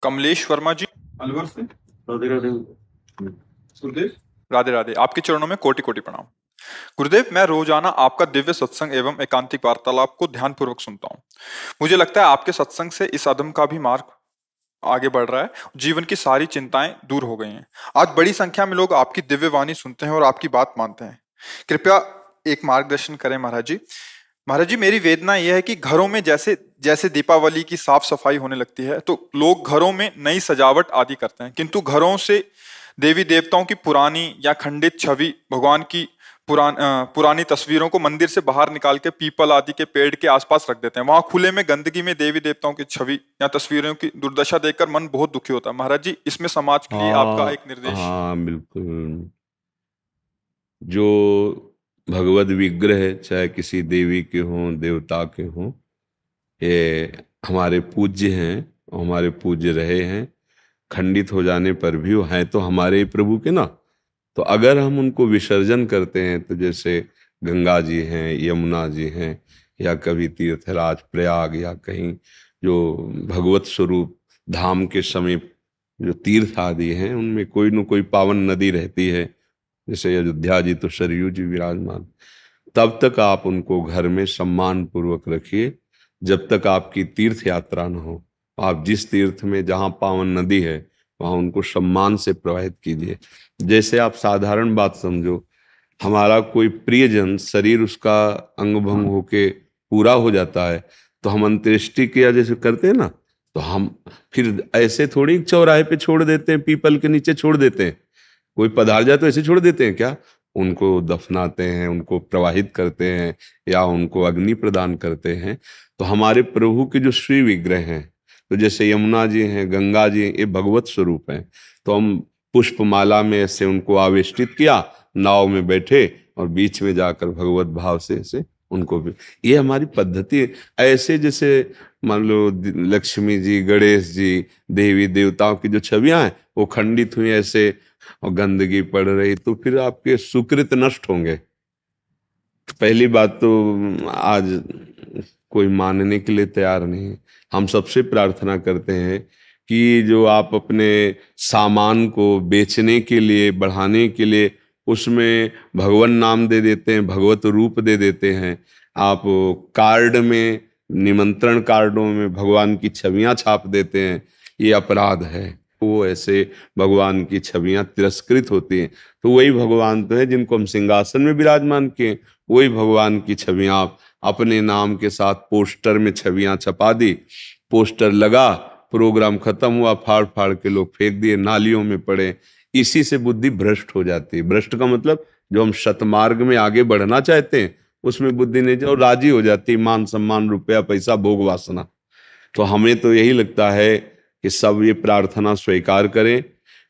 कमलेश वर्मा जी। अलवर से। राधे राधे गुरुदेव। राधे राधे। आपके चरणों में कोटि कोटि प्रणाम। गुरुदेव, मैं रोजाना आपका दिव्य सत्संग एवं एकांतिक वार्तालाप को ध्यानपूर्वक सुनता हूँ। मुझे लगता है आपके सत्संग से इस अधम का भी मार्ग आगे बढ़ रहा है। जीवन की सारी चिंताएं दूर हो गई हैं। आज बड़ी संख्या में लोग आपकी दिव्य वाणी सुनते हैं और आपकी बात मानते हैं। कृपया एक मार्गदर्शन करें महाराज जी। महाराज जी, मेरी वेदना यह है कि घरों में जैसे जैसे दीपावली की साफ सफाई होने लगती है तो लोग घरों में नई सजावट आदि करते हैं, किंतु घरों से देवी देवताओं की पुरानी या खंडित छवि, भगवान की पुरानी तस्वीरों को मंदिर से बाहर निकाल के पीपल आदि के पेड़ के आसपास रख देते हैं। वहां खुले में गंदगी में देवी देवताओं की छवि या तस्वीरों की दुर्दशा देखकर मन बहुत दुखी होता है। महाराज जी, इसमें समाज के लिए आपका हाँ एक निर्देश। हाँ, बिल्कुल। जो भगवत विग्रह चाहे किसी देवी के हों, देवता के हों, ये हमारे पूज्य हैं और हमारे पूज्य रहे हैं। खंडित हो जाने पर भी वो हैं तो हमारे ही प्रभु के ना। तो अगर हम उनको विसर्जन करते हैं, तो जैसे गंगा जी हैं, यमुना जी हैं, या कभी तीर्थराज प्रयाग या कहीं जो भगवत स्वरूप धाम के समीप जो तीर्थ आदि हैं, उनमें कोई न कोई पावन नदी रहती है। जैसे अयोध्या जी तो सरयू जी विराजमान। तब तक आप उनको घर में सम्मान पूर्वक रखिए, जब तक आपकी तीर्थ यात्रा न हो। आप जिस तीर्थ में जहाँ पावन नदी है वहाँ उनको सम्मान से प्रवाहित कीजिए। जैसे आप साधारण बात समझो, हमारा कोई प्रियजन शरीर उसका अंग भंग होके पूरा हो जाता है, तो हम अंत्येष्टि क्रिया जैसे करते हैं ना, तो हम फिर ऐसे थोड़ी चौराहे पे छोड़ देते हैं, पीपल के नीचे छोड़ देते हैं। कोई पधार जाए तो ऐसे छोड़ देते हैं क्या? उनको दफनाते हैं, उनको प्रवाहित करते हैं, या उनको अग्नि प्रदान करते हैं। तो हमारे प्रभु के जो श्री विग्रह हैं, तो जैसे यमुना जी हैं, गंगा जी हैं, ये भगवत स्वरूप हैं। तो हम पुष्पमाला में ऐसे उनको आवेष्टित किया, नाव में बैठे और बीच में जाकर भगवत भाव से ऐसे उनको भी, ये हमारी पद्धति है। ऐसे जैसे मान लो लक्ष्मी जी, गणेश जी, देवी देवताओं की जो छवियां हैं वो खंडित हुई ऐसे और गंदगी पड़ रही, तो फिर आपके सुकृत नष्ट होंगे। पहली बात तो आज कोई मानने के लिए तैयार नहीं है। हम सबसे प्रार्थना करते हैं कि जो आप अपने सामान को बेचने के लिए, बढ़ाने के लिए उसमें भगवान नाम दे देते हैं, भगवत रूप दे देते हैं। आप कार्ड में, निमंत्रण कार्डों में भगवान की छवियां छाप देते हैं, ये अपराध है। वो ऐसे भगवान की छवियां तिरस्कृत होती हैं। तो वही भगवान तो है जिनको हम सिंहासन में विराजमान किए, वही भगवान की छवियां आप अपने नाम के साथ पोस्टर में छवियां छपा दी। पोस्टर लगा, प्रोग्राम खत्म हुआ, फाड़ फाड़ के लोग फेंक दिए, नालियों में पड़े। इसी से बुद्धि भ्रष्ट हो जाती है। भ्रष्ट का मतलब जो हम सतमार्ग में आगे बढ़ना चाहते हैं उसमें बुद्धि नहीं, और राजी हो जाती है, मान सम्मान, रुपया पैसा, भोग वासना। तो हमें तो यही लगता है कि सब ये प्रार्थना स्वीकार करें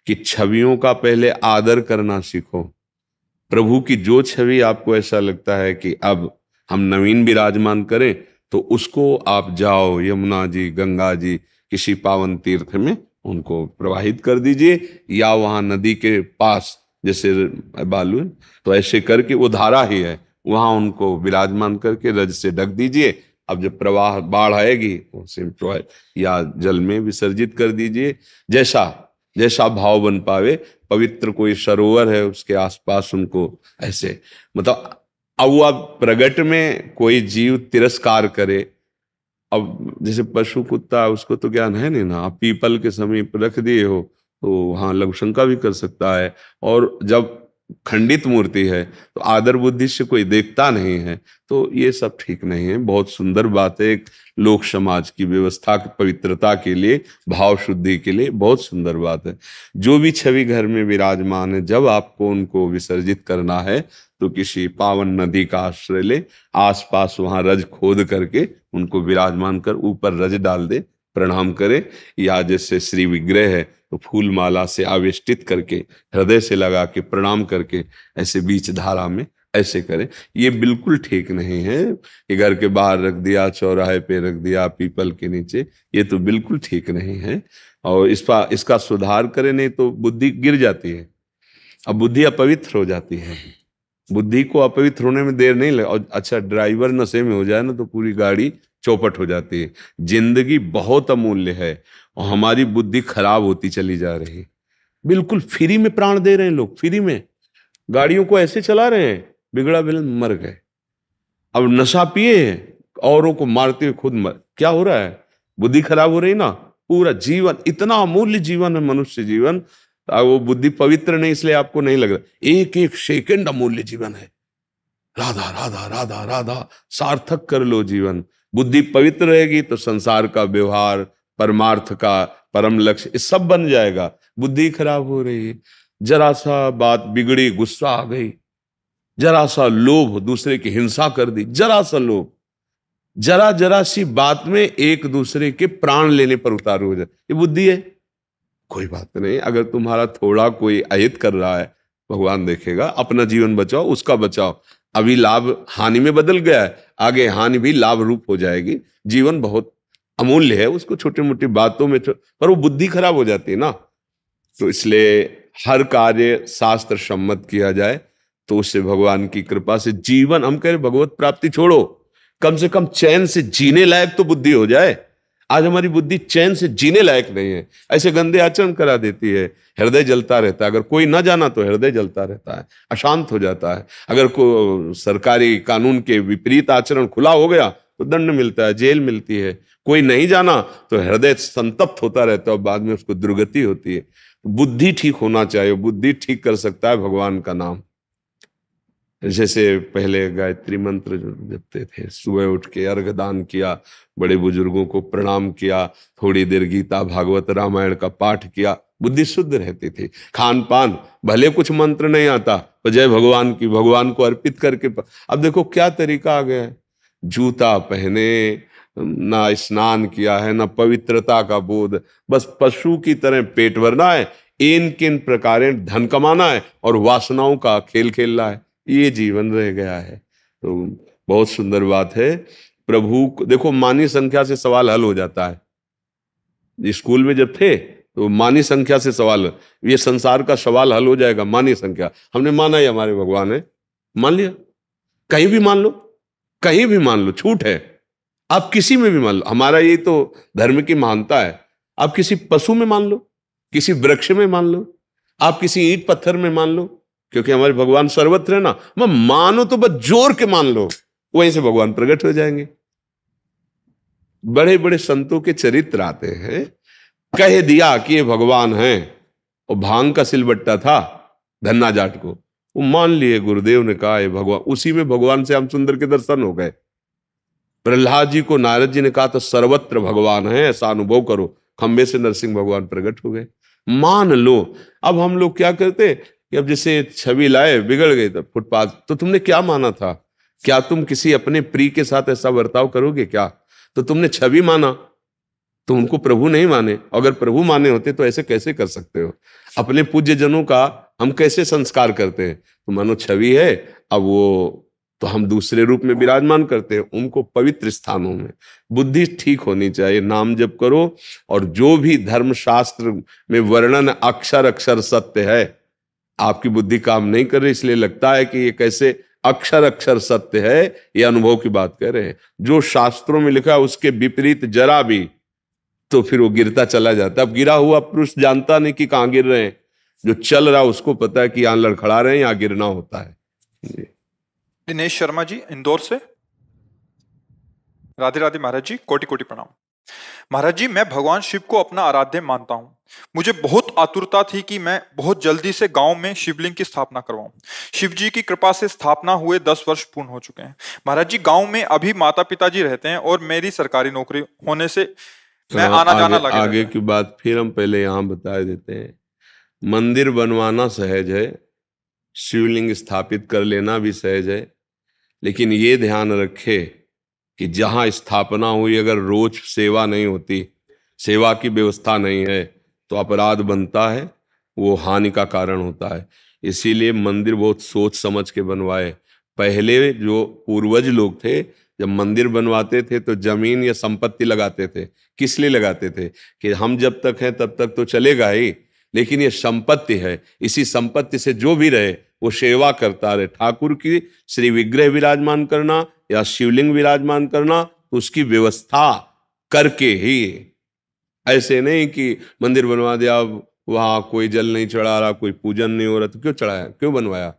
कि छवियों का पहले आदर करना सीखो। प्रभु की जो छवि आपको ऐसा लगता है कि अब हम नवीन विराजमान करें, तो उसको आप जाओ यमुना जी, गंगा जी, किसी पावन तीर्थ में उनको प्रवाहित कर दीजिए, या वहां नदी के पास जैसे बालू है, तो ऐसे करके वो धारा ही है, वहां उनको विराजमान करके रज से ढक दीजिए। अब जब प्रवाह बाढ़ आएगी उसे या जल में विसर्जित कर दीजिए, जैसा जैसा भाव बन पावे। पवित्र कोई सरोवर है उसके आसपास उनको ऐसे, मतलब अब वो अब प्रगट में कोई जीव तिरस्कार करे, अब जैसे पशु कुत्ता उसको तो ज्ञान है नहीं ना, आप पीपल के समीप रख दिए हो तो वहां लघु शंका भी कर सकता है। और जब खंडित मूर्ति है तो आदर बुद्धि से कोई देखता नहीं है, तो ये सब ठीक नहीं है। बहुत सुंदर बात है, एक लोक समाज की व्यवस्था की पवित्रता के लिए, भाव शुद्धि के लिए बहुत सुंदर बात है। जो भी छवि घर में विराजमान है, जब आपको उनको विसर्जित करना है तो किसी पावन नदी का आश्रय ले, आसपास वहां रज खोद करके उनको विराजमान कर ऊपर रज डाल दे, प्रणाम करे। या जैसे श्री विग्रह है तो फूल माला से आवेष्टित करके हृदय से लगा के प्रणाम करके ऐसे बीच धारा में ऐसे करें। ये बिल्कुल ठीक नहीं है कि घर के बाहर रख दिया, चौराहे पे रख दिया, पीपल के नीचे, ये तो बिल्कुल ठीक नहीं है। और इसका सुधार करें, नहीं तो बुद्धि गिर जाती है। अब बुद्धि अपवित्र हो जाती है। बुद्धि को अपवित्र होने में देर नहीं लगे। और अच्छा, ड्राइवर नशे में हो जाए ना तो पूरी गाड़ी चौपट हो जाती है। जिंदगी बहुत अमूल्य है और हमारी बुद्धि खराब होती चली जा रही है। बिल्कुल फ्री में प्राण दे रहे हैं लोग, फ्री में गाड़ियों को ऐसे चला रहे हैं, बिगड़ा बिलन मर गए। अब नशा पिए हैं, औरों को मारते हुए खुद मर, क्या हो रहा है? बुद्धि खराब हो रही ना। पूरा जीवन, इतना अमूल्य जीवन है मनुष्य जीवन, वो बुद्धि पवित्र नहीं इसलिए आपको नहीं लग रहा। एक एक सेकंड अमूल्य जीवन है। राधा राधा राधा राधा सार्थक कर लो जीवन। बुद्धि पवित्र रहेगी तो संसार का व्यवहार, परमार्थ का परम लक्ष्य, ये सब बन जाएगा। बुद्धि खराब हो रही है, जरा सा बात बिगड़ी, गुस्सा आ गई, जरा सा लोभ, दूसरे की हिंसा कर दी, जरा सा लोभ, जरा जरा सी बात में एक दूसरे के प्राण लेने पर उतारू हो जाए, ये बुद्धि है। कोई बात नहीं, अगर तुम्हारा थोड़ा कोई अहित कर रहा है, भगवान देखेगा, अपना जीवन बचाओ, उसका बचाओ। अभी लाभ हानि में बदल गया है, आगे हानि भी लाभ रूप हो जाएगी। जीवन बहुत अमूल्य है, उसको छोटी मोटी बातों में पर वो बुद्धि खराब हो जाती है ना। तो इसलिए हर कार्य शास्त्र सम्मत किया जाए तो उससे भगवान की कृपा से जीवन, हम कह रहे भगवत प्राप्ति छोड़ो, कम से कम चैन से जीने लायक तो बुद्धि हो जाए। आज हमारी बुद्धि चैन से जीने लायक नहीं है, ऐसे गंदे आचरण करा देती है, हृदय जलता रहता है। अगर कोई ना जाना तो हृदय जलता रहता है, अशांत हो जाता है। अगर कोई सरकारी कानून के विपरीत आचरण खुला हो गया तो दंड मिलता है, जेल मिलती है। कोई नहीं जाना तो हृदय संतप्त होता रहता है और बाद में उसको दुर्गति होती है। बुद्धि ठीक होना चाहिए, बुद्धि ठीक कर सकता है भगवान का नाम। जैसे पहले गायत्री मंत्र जो जपते थे, सुबह उठ के अर्घ दान किया, बड़े बुजुर्गों को प्रणाम किया, थोड़ी देर गीता भागवत रामायण का पाठ किया, बुद्धि शुद्ध रहती थी। खान पान, भले कुछ मंत्र नहीं आता तो जय भगवान की, भगवान को अर्पित करके। अब देखो क्या तरीका आ गया है, जूता पहने, ना स्नान किया है, ना पवित्रता का बोध, बस पशु की तरह पेट भरना है, इन किन प्रकार धन कमाना है और वासनाओं का खेल खेलना है, ये जीवन रह गया है। तो बहुत सुंदर बात है। प्रभु को देखो, मानी संख्या से सवाल हल हो जाता है। स्कूल में जब थे तो मानी संख्या से सवाल, ये संसार का सवाल हल हो जाएगा मानी संख्या। हमने माना ही हमारे भगवान है, मान लिया। कहीं भी मान लो, कहीं भी मान लो, छूट है। आप किसी में भी मान लो, हमारा ये तो धर्म की महानता है। आप किसी पशु में मान लो, किसी वृक्ष में मान लो, आप किसी ईंट पत्थर में मान लो, क्योंकि हमारे भगवान सर्वत्र है ना। मैं मानो तो बस जोर के मान लो, वहीं से भगवान प्रकट हो जाएंगे। बड़े बड़े संतों के चरित्र आते हैं, कह दिया कि ये भगवान हैं, और भांग का सिलबट्टा था धन्ना जाट को, वो मान लिए, गुरुदेव ने कहा ये भगवान, उसी में भगवान से हम सुंदर के दर्शन हो गए। प्रहलाद जी को नारद जी ने कहा तो सर्वत्र भगवान है, ऐसा अनुभव करो, खंबे से नरसिंह भगवान प्रकट हो गए। मान लो। अब हम लोग क्या करते कि अब जैसे छवि लाए, बिगड़ गई तो फुटपाथ, तो तुमने क्या माना था? क्या तुम किसी अपने प्रिय के साथ ऐसा बर्ताव करोगे क्या? तो तुमने छवि माना, तो उनको प्रभु नहीं माने। अगर प्रभु माने होते तो ऐसे कैसे कर सकते हो? अपने पूज्य जनों का हम कैसे संस्कार करते हैं? तो मानो छवि है, अब वो तो हम दूसरे रूप में विराजमान करते हैं, उनको पवित्र स्थानों में। बुद्धि ठीक होनी चाहिए, नाम जप करो, और जो भी धर्मशास्त्र में वर्णन अक्षर अक्षर सत्य है, आपकी बुद्धि काम नहीं कर रही, इसलिए लगता है कि ये कैसे अक्षर अक्षर सत्य है, ये अनुभव की बात कह रहे हैं। जो शास्त्रों में लिखा है उसके विपरीत जरा भी तो फिर वो गिरता चला जाता है। अब गिरा हुआ पुरुष जानता नहीं कि कहां गिर रहे हैं, जो चल रहा उसको पता है कि यहां लड़खड़ा रहे हैं, यहां गिरना होता है। दिनेश शर्मा जी इंदौर से। राधे राधे महाराज जी, कोटि कोटि प्रणाम। महाराज जी, मैं भगवान शिव को अपना आराध्य मानता हूँ। मुझे बहुत आतुरता थी कि मैं बहुत जल्दी से गांव में शिवलिंग की स्थापना करवाऊं। शिव जी की कृपा से स्थापना हुए 10 वर्ष पूर्ण हो चुके हैं। महाराज जी, गांव में अभी माता पिताजी रहते हैं और मेरी सरकारी नौकरी होने से मैं आना जाना लगे आगे की बात फिर हम पहले यहाँ बता देते हैं। मंदिर बनवाना सहज है, शिवलिंग स्थापित कर लेना भी सहज है, लेकिन ये ध्यान रखे कि जहां स्थापना हुई अगर रोज सेवा नहीं होती, सेवा की व्यवस्था नहीं है, तो अपराध बनता है, वो हानि का कारण होता है। इसीलिए मंदिर बहुत सोच समझ के बनवाए। पहले जो पूर्वज लोग थे, जब मंदिर बनवाते थे तो जमीन या संपत्ति लगाते थे। किस लिए लगाते थे? कि हम जब तक हैं तब तक तो चलेगा ही, लेकिन ये संपत्ति है, इसी संपत्ति से जो भी रहे वो सेवा करता रहे। ठाकुर की श्री विग्रह विराजमान करना या शिवलिंग विराजमान करना तो उसकी व्यवस्था करके ही, ऐसे नहीं कि मंदिर बनवा दिया, वहां कोई जल नहीं चढ़ा रहा, कोई पूजन नहीं हो रहा, तो क्यों चढ़ाया, क्यों बनवाया,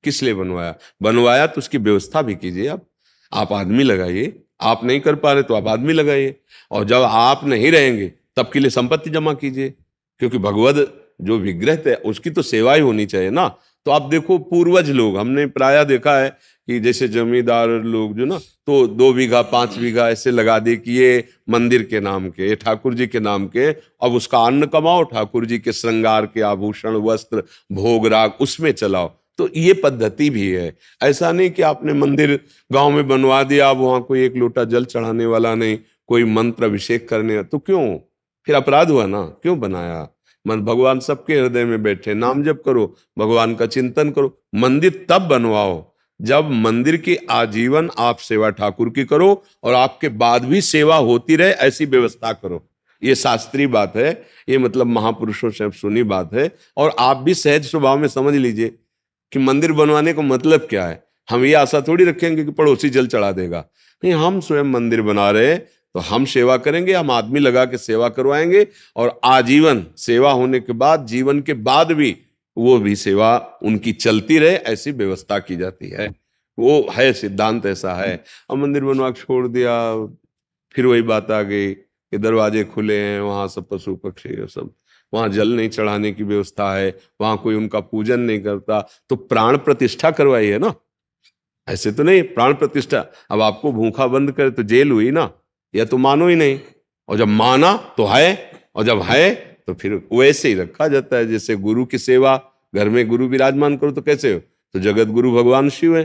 किस लिए बनवाया? बनवाया तो उसकी व्यवस्था भी कीजिए। आप आदमी लगाइए, आप नहीं कर पा रहे तो आप आदमी लगाइए, और जब आप नहीं रहेंगे तब के लिए संपत्ति जमा कीजिए, क्योंकि भगवत जो विग्रह है उसकी तो सेवा ही होनी चाहिए ना। तो आप देखो पूर्वज लोग, हमने प्रायः देखा है कि जैसे जमींदार लोग जो ना, तो 2 बीघा 5 बीघा ऐसे लगा दे कि ये मंदिर के नाम के, ये ठाकुर जी के नाम के, अब उसका अन्न कमाओ, ठाकुर जी के श्रृंगार के आभूषण वस्त्र भोग राग उसमें चलाओ। तो ये पद्धति भी है। ऐसा नहीं कि आपने मंदिर गांव में बनवा दिया, अब वहां कोई 1 लोटा जल चढ़ाने वाला नहीं, कोई मंत्र अभिषेक करने, तो क्यों, फिर अपराध हुआ ना, क्यों बनाया? मन भगवान सबके हृदय में बैठे, नाम जप करो, भगवान का चिंतन करो। मंदिर तब बनवाओ जब मंदिर की आजीवन आप सेवा ठाकुर की करो, और आपके बाद भी सेवा होती रहे, ऐसी व्यवस्था करो। ये शास्त्रीय बात है, ये मतलब महापुरुषों से सुनी बात है। और आप भी सहज स्वभाव में समझ लीजिए कि मंदिर बनवाने का मतलब क्या है। हम ये आशा थोड़ी रखेंगे कि पड़ोसी जल चढ़ा देगा, नहीं, हम स्वयं मंदिर बना रहे हैं तो हम सेवा करेंगे, हम आदमी लगा के सेवा करवाएंगे, और आजीवन सेवा होने के बाद, जीवन के बाद भी वो भी सेवा उनकी चलती रहे, ऐसी व्यवस्था की जाती है। वो है, सिद्धांत ऐसा है। अब मंदिर बनवा के छोड़ दिया, फिर वही बात आ गई कि दरवाजे खुले हैं, वहां सब पशु पक्षी सब, वहां जल नहीं चढ़ाने की व्यवस्था है, वहां कोई उनका पूजन नहीं करता, तो प्राण प्रतिष्ठा करवाई है ना, ऐसे तो नहीं प्राण प्रतिष्ठा। अब आपको भूखा बंद करे तो जेल हुई ना, या तो मानो ही नहीं, और जब माना तो है, और जब है तो फिर वैसे ही रखा जाता है। जैसे गुरु की सेवा, घर में गुरु विराजमान करो तो कैसे हो, तो जगत गुरु भगवान शिव है,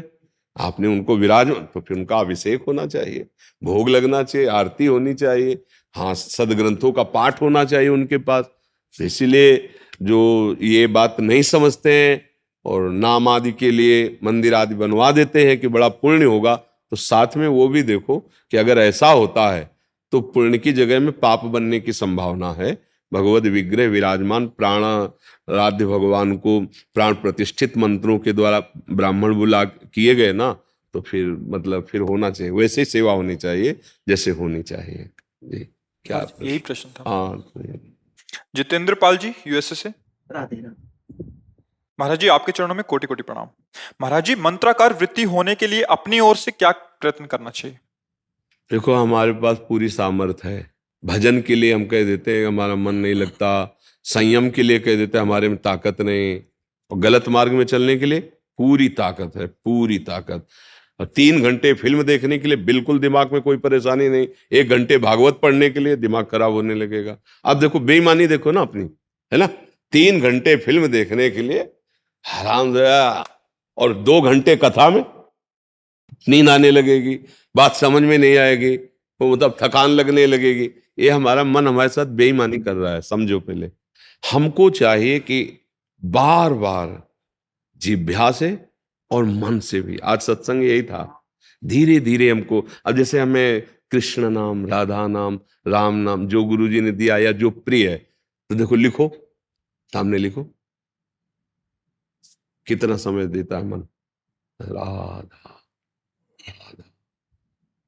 आपने उनको विराजमान, तो फिर उनका अभिषेक होना चाहिए, भोग लगना चाहिए, आरती होनी चाहिए, हाँ, सदग्रंथों का पाठ होना चाहिए उनके पास। तो इसीलिए जो ये बात नहीं समझते हैं और नाम आदि के लिए मंदिर आदि बनवा देते हैं कि बड़ा पुण्य होगा, तो साथ में वो भी देखो कि अगर ऐसा होता है तो पुण्य की जगह में पाप बनने की संभावना है। भगवत विग्रह विराजमान प्राण आराध्य भगवान को प्राण प्रतिष्ठित मंत्रों के द्वारा ब्राह्मण बुला किए गए ना, तो फिर मतलब फिर होना चाहिए, वैसे ही सेवा होनी चाहिए जैसे होनी चाहिए। जी, क्या यही प्रश्न था। हाँ, जितेंद्र पाल जी, यूएसए से। राधे राधे। महाराज जी, आपके चरणों में कोटि कोटि प्रणाम। महाराज जी, मंत्राकार वृत्ति होने के लिए अपनी ओर से क्या प्रयत्न करना चाहिए? देखो, हमारे पास पूरी सामर्थ्य है। भजन के लिए हम कह देते हैं हमारा मन नहीं लगता, संयम के लिए कह देते हैं हमारे में ताकत नहीं, और गलत मार्ग में चलने के लिए पूरी ताकत है, पूरी ताकत। और 3 घंटे फिल्म देखने के लिए बिल्कुल दिमाग में कोई परेशानी नहीं, 1 घंटे भागवत पढ़ने के लिए दिमाग खराब होने लगेगा। अब देखो बेईमानी देखो ना अपनी, है ना, 3 घंटे फिल्म देखने के लिए हराम, और 2 घंटे कथा में नींद आने लगेगी, बात समझ में नहीं आएगी, तो मतलब थकान लगने लगेगी। ये हमारा मन हमारे साथ बेईमानी कर रहा है, समझो। पहले हमको चाहिए कि बार बार जिह्वा से और मन से भी, आज सत्संग यही था, धीरे धीरे हमको, अब जैसे हमें कृष्ण नाम, राधा नाम, राम नाम जो गुरु जी ने दिया या जो प्रिय है, तो देखो लिखो, सामने लिखो, कितना समय देता है मन, राधा राधा।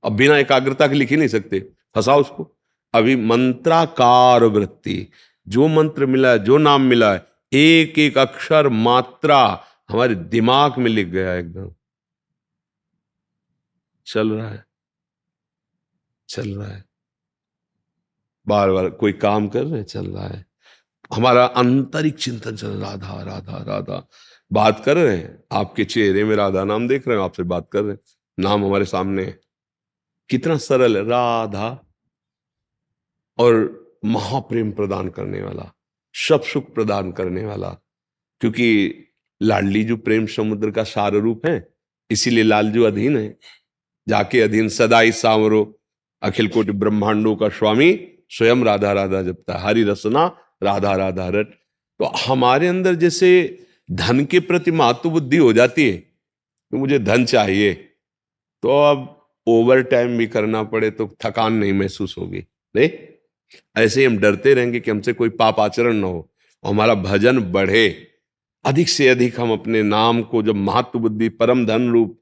अब बिना एकाग्रता के लिख ही नहीं सकते, फंसाओ उसको। अभी मंत्राकार वृत्ति, जो मंत्र मिला है, जो नाम मिला है, एक एक अक्षर मात्रा हमारे दिमाग में लिख गया, एकदम चल रहा है, चल रहा है, बार बार कोई काम कर रहे हैं, चल रहा है, हमारा आंतरिक चिंतन चल रहा, राधा राधा राधा। बात कर रहे हैं, आपके चेहरे में राधा नाम देख रहे हैं, आपसे बात कर रहे हैं, नाम हमारे सामने है, कितना सरल है, राधा। और महाप्रेम प्रदान करने वाला, सब सुख प्रदान करने वाला, क्योंकि लाडली जो प्रेम समुद्र का सार रूप है, इसीलिए लालजू अधीन है, जाके अधीन सदाई सांवरो, अखिल कोटि ब्रह्मांडों का स्वामी स्वयं राधा राधा जपता, हरि रसना राधा राधा रट। तो हमारे अंदर जैसे धन के प्रति मातु बुद्धि हो जाती है कि मुझे धन चाहिए, तो अब ओवर टाइम भी करना पड़े तो थकान नहीं महसूस होगी, नहीं, ऐसे ही हम डरते रहेंगे कि हमसे कोई पाप आचरण ना हो, हमारा भजन बढ़े, अधिक से अधिक हम अपने नाम को जब महत्व बुद्धि परम धन रूप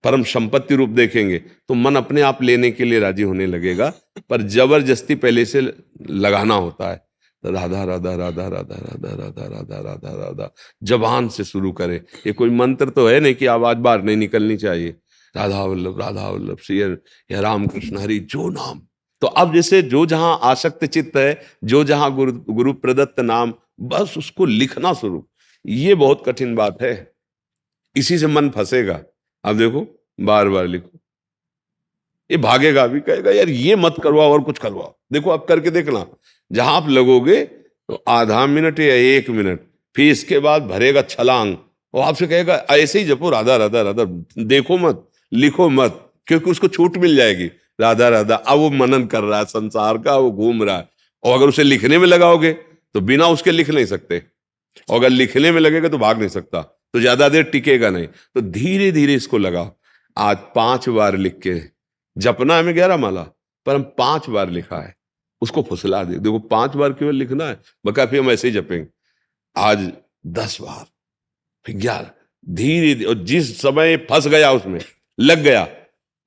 परम संपत्ति रूप देखेंगे तो मन अपने आप लेने के लिए राजी होने लगेगा, पर जबरदस्ती पहले से लगाना होता है। तो राधा राधा राधा राधा राधा राधा राधा राधा राधा जबान से शुरू करे। ये कोई मंत्र तो है नहीं कि आवाज बाहर नहीं निकलनी चाहिए। राधा वल्लभ श्री या राम कृष्ण हरि जो नाम। तो अब जैसे जो जहां आसक्त चित्त है, जो जहां गुरु प्रदत्त नाम, बस उसको लिखना शुरू। ये बहुत कठिन बात है, इसी से मन फंसेगा। अब देखो बार बार लिखो, ये भागेगा भी, कहेगा यार ये मत करवाओ और कुछ करवाओ। देखो अब करके देखना, जहां आप लगोगे तो आधा मिनट या 1 मिनट, फिर इसके बाद भरेगा छलांग और आपसे कहेगा ऐसे ही जपो राधा राधा राधा, देखो मत, लिखो मत, क्योंकि उसको छूट मिल जाएगी। राधा राधा, अब वो मनन कर रहा है संसार का, वो घूम रहा है। और अगर उसे लिखने में लगाओगे तो बिना उसके लिख नहीं सकते, और अगर लिखने में लगेगा तो भाग नहीं सकता, तो ज्यादा देर टिकेगा नहीं। तो धीरे धीरे इसको लगाओ। आज 5 बार लिख के जपना है, 11 माला, पर हम 5 बार लिखा है, उसको फुसला दे। देखो 5 बार केवल लिखना है, बका फिर हम ऐसे ही जपेंगे। आज 10 बार, फिर 11, धीरे धीरे। और जिस समय फंस गया उसमें लग गया,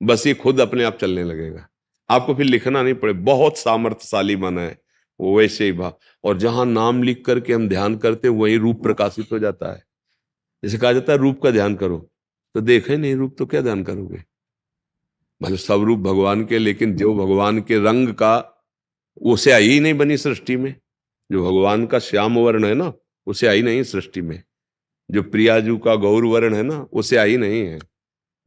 बस ये खुद अपने आप चलने लगेगा, आपको फिर लिखना नहीं पड़े। बहुत सामर्थ्यशाली मन है वो, वैसे ही भाव। और जहां नाम लिख करके हम ध्यान करते वहीं रूप प्रकाशित हो जाता है। जैसे कहा जाता है रूप का ध्यान करो, तो देखे नहीं रूप तो क्या ध्यान करोगे। मतलब सब रूप भगवान के, लेकिन जो भगवान के रंग का, उसे आई ही नहीं बनी सृष्टि में। जो भगवान का श्याम वर्ण है ना, उसे आई नहीं सृष्टि में। जो प्रियाजू का गौर वर्ण है ना, उसे आई नहीं है।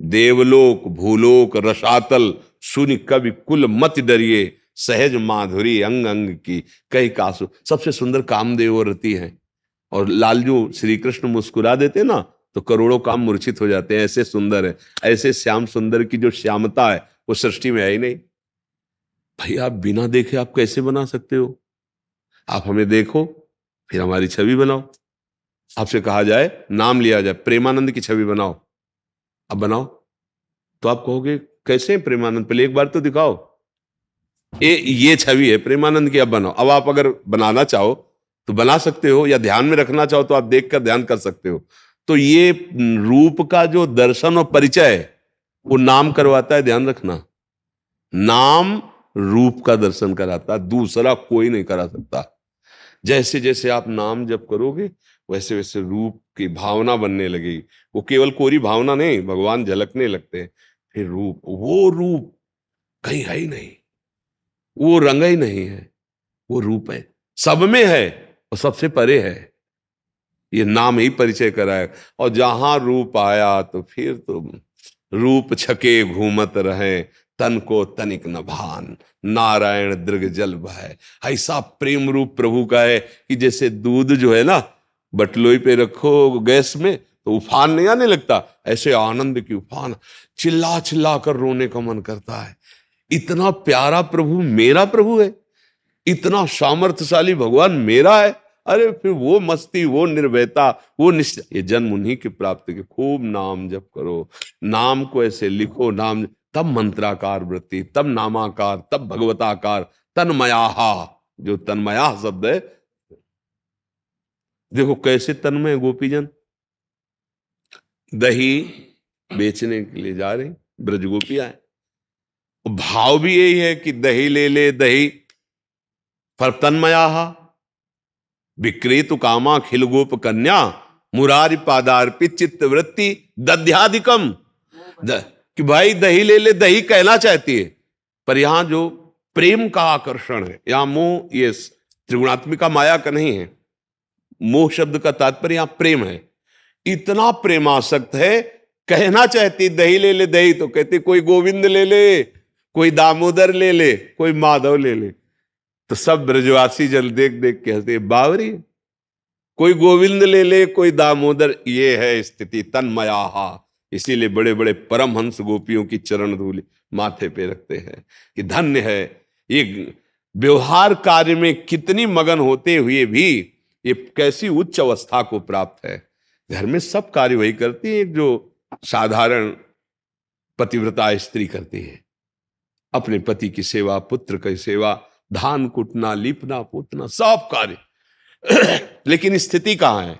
देवलोक भूलोक रसातल सुनि कवि कुल मत डरिए, सहज माधुरी अंग अंग की कई कासु। सबसे सुंदर कामदेव रति है। और लालजू श्री कृष्ण मुस्कुरा देते ना तो करोड़ों काम मूर्छित हो जाते हैं, ऐसे सुंदर है। ऐसे श्याम सुंदर की जो श्यामता है वो सृष्टि में है ही नहीं। भाई आप बिना देखे आप कैसे बना सकते हो। आप हमें देखो, फिर हमारी छवि बनाओ। आपसे कहा जाए नाम लिया जाए, प्रेमानंद की छवि बनाओ, अब बनाओ, तो आप कहोगे कैसे प्रेमानंद, पहले एक बार तो दिखाओ। ये छवि है प्रेमानंद की, अब बनाओ। अब आप अगर बनाना चाहो तो बना सकते हो, या ध्यान में रखना चाहो तो आप देख कर ध्यान कर सकते हो। तो ये रूप का जो दर्शन और परिचय है वो नाम करवाता है, ध्यान रखना। नाम रूप का दर्शन कराता, दूसरा कोई नहीं करा सकता। जैसे जैसे आप नाम जप करोगे वैसे वैसे रूप की भावना बनने लगेगी। वो केवल कोरी भावना नहीं, भगवान झलकने लगते हैं। फिर रूप, वो रूप कहीं है ही नहीं, वो रंग ही नहीं है, वो रूप है, सब में है और सबसे परे है। ये नाम ही परिचय कराए। और जहां रूप आया तो फिर तो रूप छके घूमत रहे, तन को तनिक न भान, नारायण दृग जल बहे। ऐसा प्रेम रूप प्रभु का है कि जैसे दूध जो है ना, बटलोई पे रखो गैस में तो उफान नहीं आने लगता, ऐसे आनंद की उफान, चिल्ला चिल्ला कर रोने का मन करता है। इतना प्यारा प्रभु मेरा प्रभु है, इतना सामर्थ्यशाली भगवान मेरा है। अरे फिर वो मस्ती, वो निर्भयता, वो निश्चय, ये जन्म उन्हीं की प्राप्ति के। खूब नाम जप करो, नाम को ऐसे लिखो, नाम तब मंत्राकार वृत्ति, तब नामाकार, तब भगवताकार, तन्मयाहा। जो तन्मया शब्द है, देखो कैसे तन्मय गोपीजन दही बेचने के लिए जा रहे, ब्रज गोपियां है। भाव भी यही है कि दही ले ले दही, पर तन्मयाहा विक्रेतु कामा खिल गोप कन्या, मुरारी पादार्पित चित्त वृत्ति दध्याधिकम। कि भाई दही ले ले दही कहना चाहती है, पर यहां जो प्रेम का आकर्षण है, यहां मोह, ये त्रिगुणात्मिका माया का नहीं है। मोह शब्द का तात्पर्य यहां प्रेम है। इतना प्रेमासक्त है, कहना चाहती दही ले ले दही, तो कहती कोई गोविंद ले ले, कोई दामोदर ले ले, कोई माधव ले ले। तो सब ब्रजवासी जल देख देख के हंसते, बावरी, कोई गोविंद ले ले, कोई दामोदर। ये है स्थिति तन्मयाहा। इसीलिए बड़े बड़े परमहंस गोपियों की चरण धूलि माथे पे रखते हैं कि धन्य है। ये व्यवहार कार्य में कितनी मगन होते हुए भी ये कैसी उच्च अवस्था को प्राप्त है। घर में सब कार्य वही करती है जो साधारण पतिव्रता स्त्री करती है। अपने पति की सेवा, पुत्र की सेवा, धान कुटना, लीपना पोतना, सब कार्य। लेकिन स्थिति कहां है?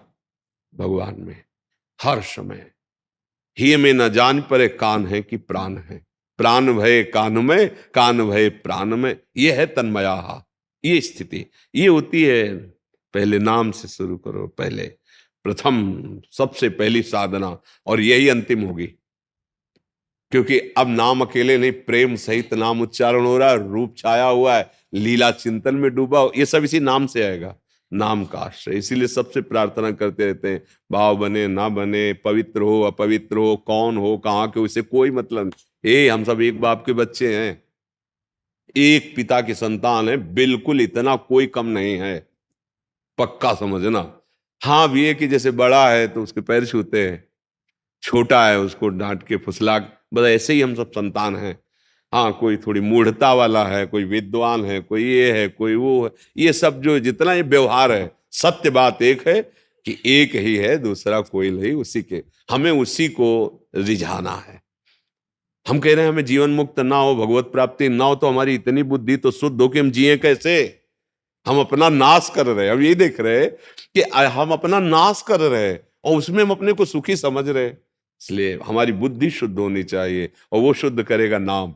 भगवान में हर समय। ही में न जान परे कान है कि प्राण है, प्राण भय कान में, कान भय प्राण में, ये है तन्मया। ये स्थिति ये होती है। पहले नाम से शुरू करो, पहले प्रथम सबसे पहली साधना, और यही अंतिम होगी। क्योंकि अब नाम अकेले नहीं, प्रेम सहित नाम उच्चारण हो रहा है, रूप छाया हुआ है, लीला चिंतन में डूबा, ये सब इसी नाम से आएगा, नाम का आश्रय। इसीलिए सबसे प्रार्थना करते रहते हैं, भाव बने ना बने, पवित्र हो अपवित्र हो, कौन हो कहाँ के, उससे कोई मतलब नहीं। हम सब एक बाप के बच्चे हैं, एक पिता की संतान है, बिल्कुल इतना कोई कम नहीं है, पक्का समझना। हाँ भी है कि जैसे बड़ा है तो उसके पैर छूते हैं, छोटा है उसको डांट के फुसला, बस ऐसे ही हम सब संतान हैं। हाँ, कोई थोड़ी मूढ़ता वाला है, कोई विद्वान है, कोई ये है, कोई वो है, ये सब जो जितना ये व्यवहार है, सत्य बात एक है कि एक ही है, दूसरा कोई नहीं, उसी के हमें उसी को रिझाना है। हम कह रहे हैं हमें जीवन मुक्त ना हो, भगवत प्राप्ति ना हो, तो हमारी इतनी बुद्धि तो शुद्ध हो कि हम जिए कैसे? हम अपना नाश कर रहे हैं। हम ये देख रहे हैं कि हम अपना नाश कर रहे हैं और उसमें हम अपने को सुखी समझ रहे हैं। इसलिए हमारी बुद्धि शुद्ध होनी चाहिए, और वो शुद्ध करेगा नाम।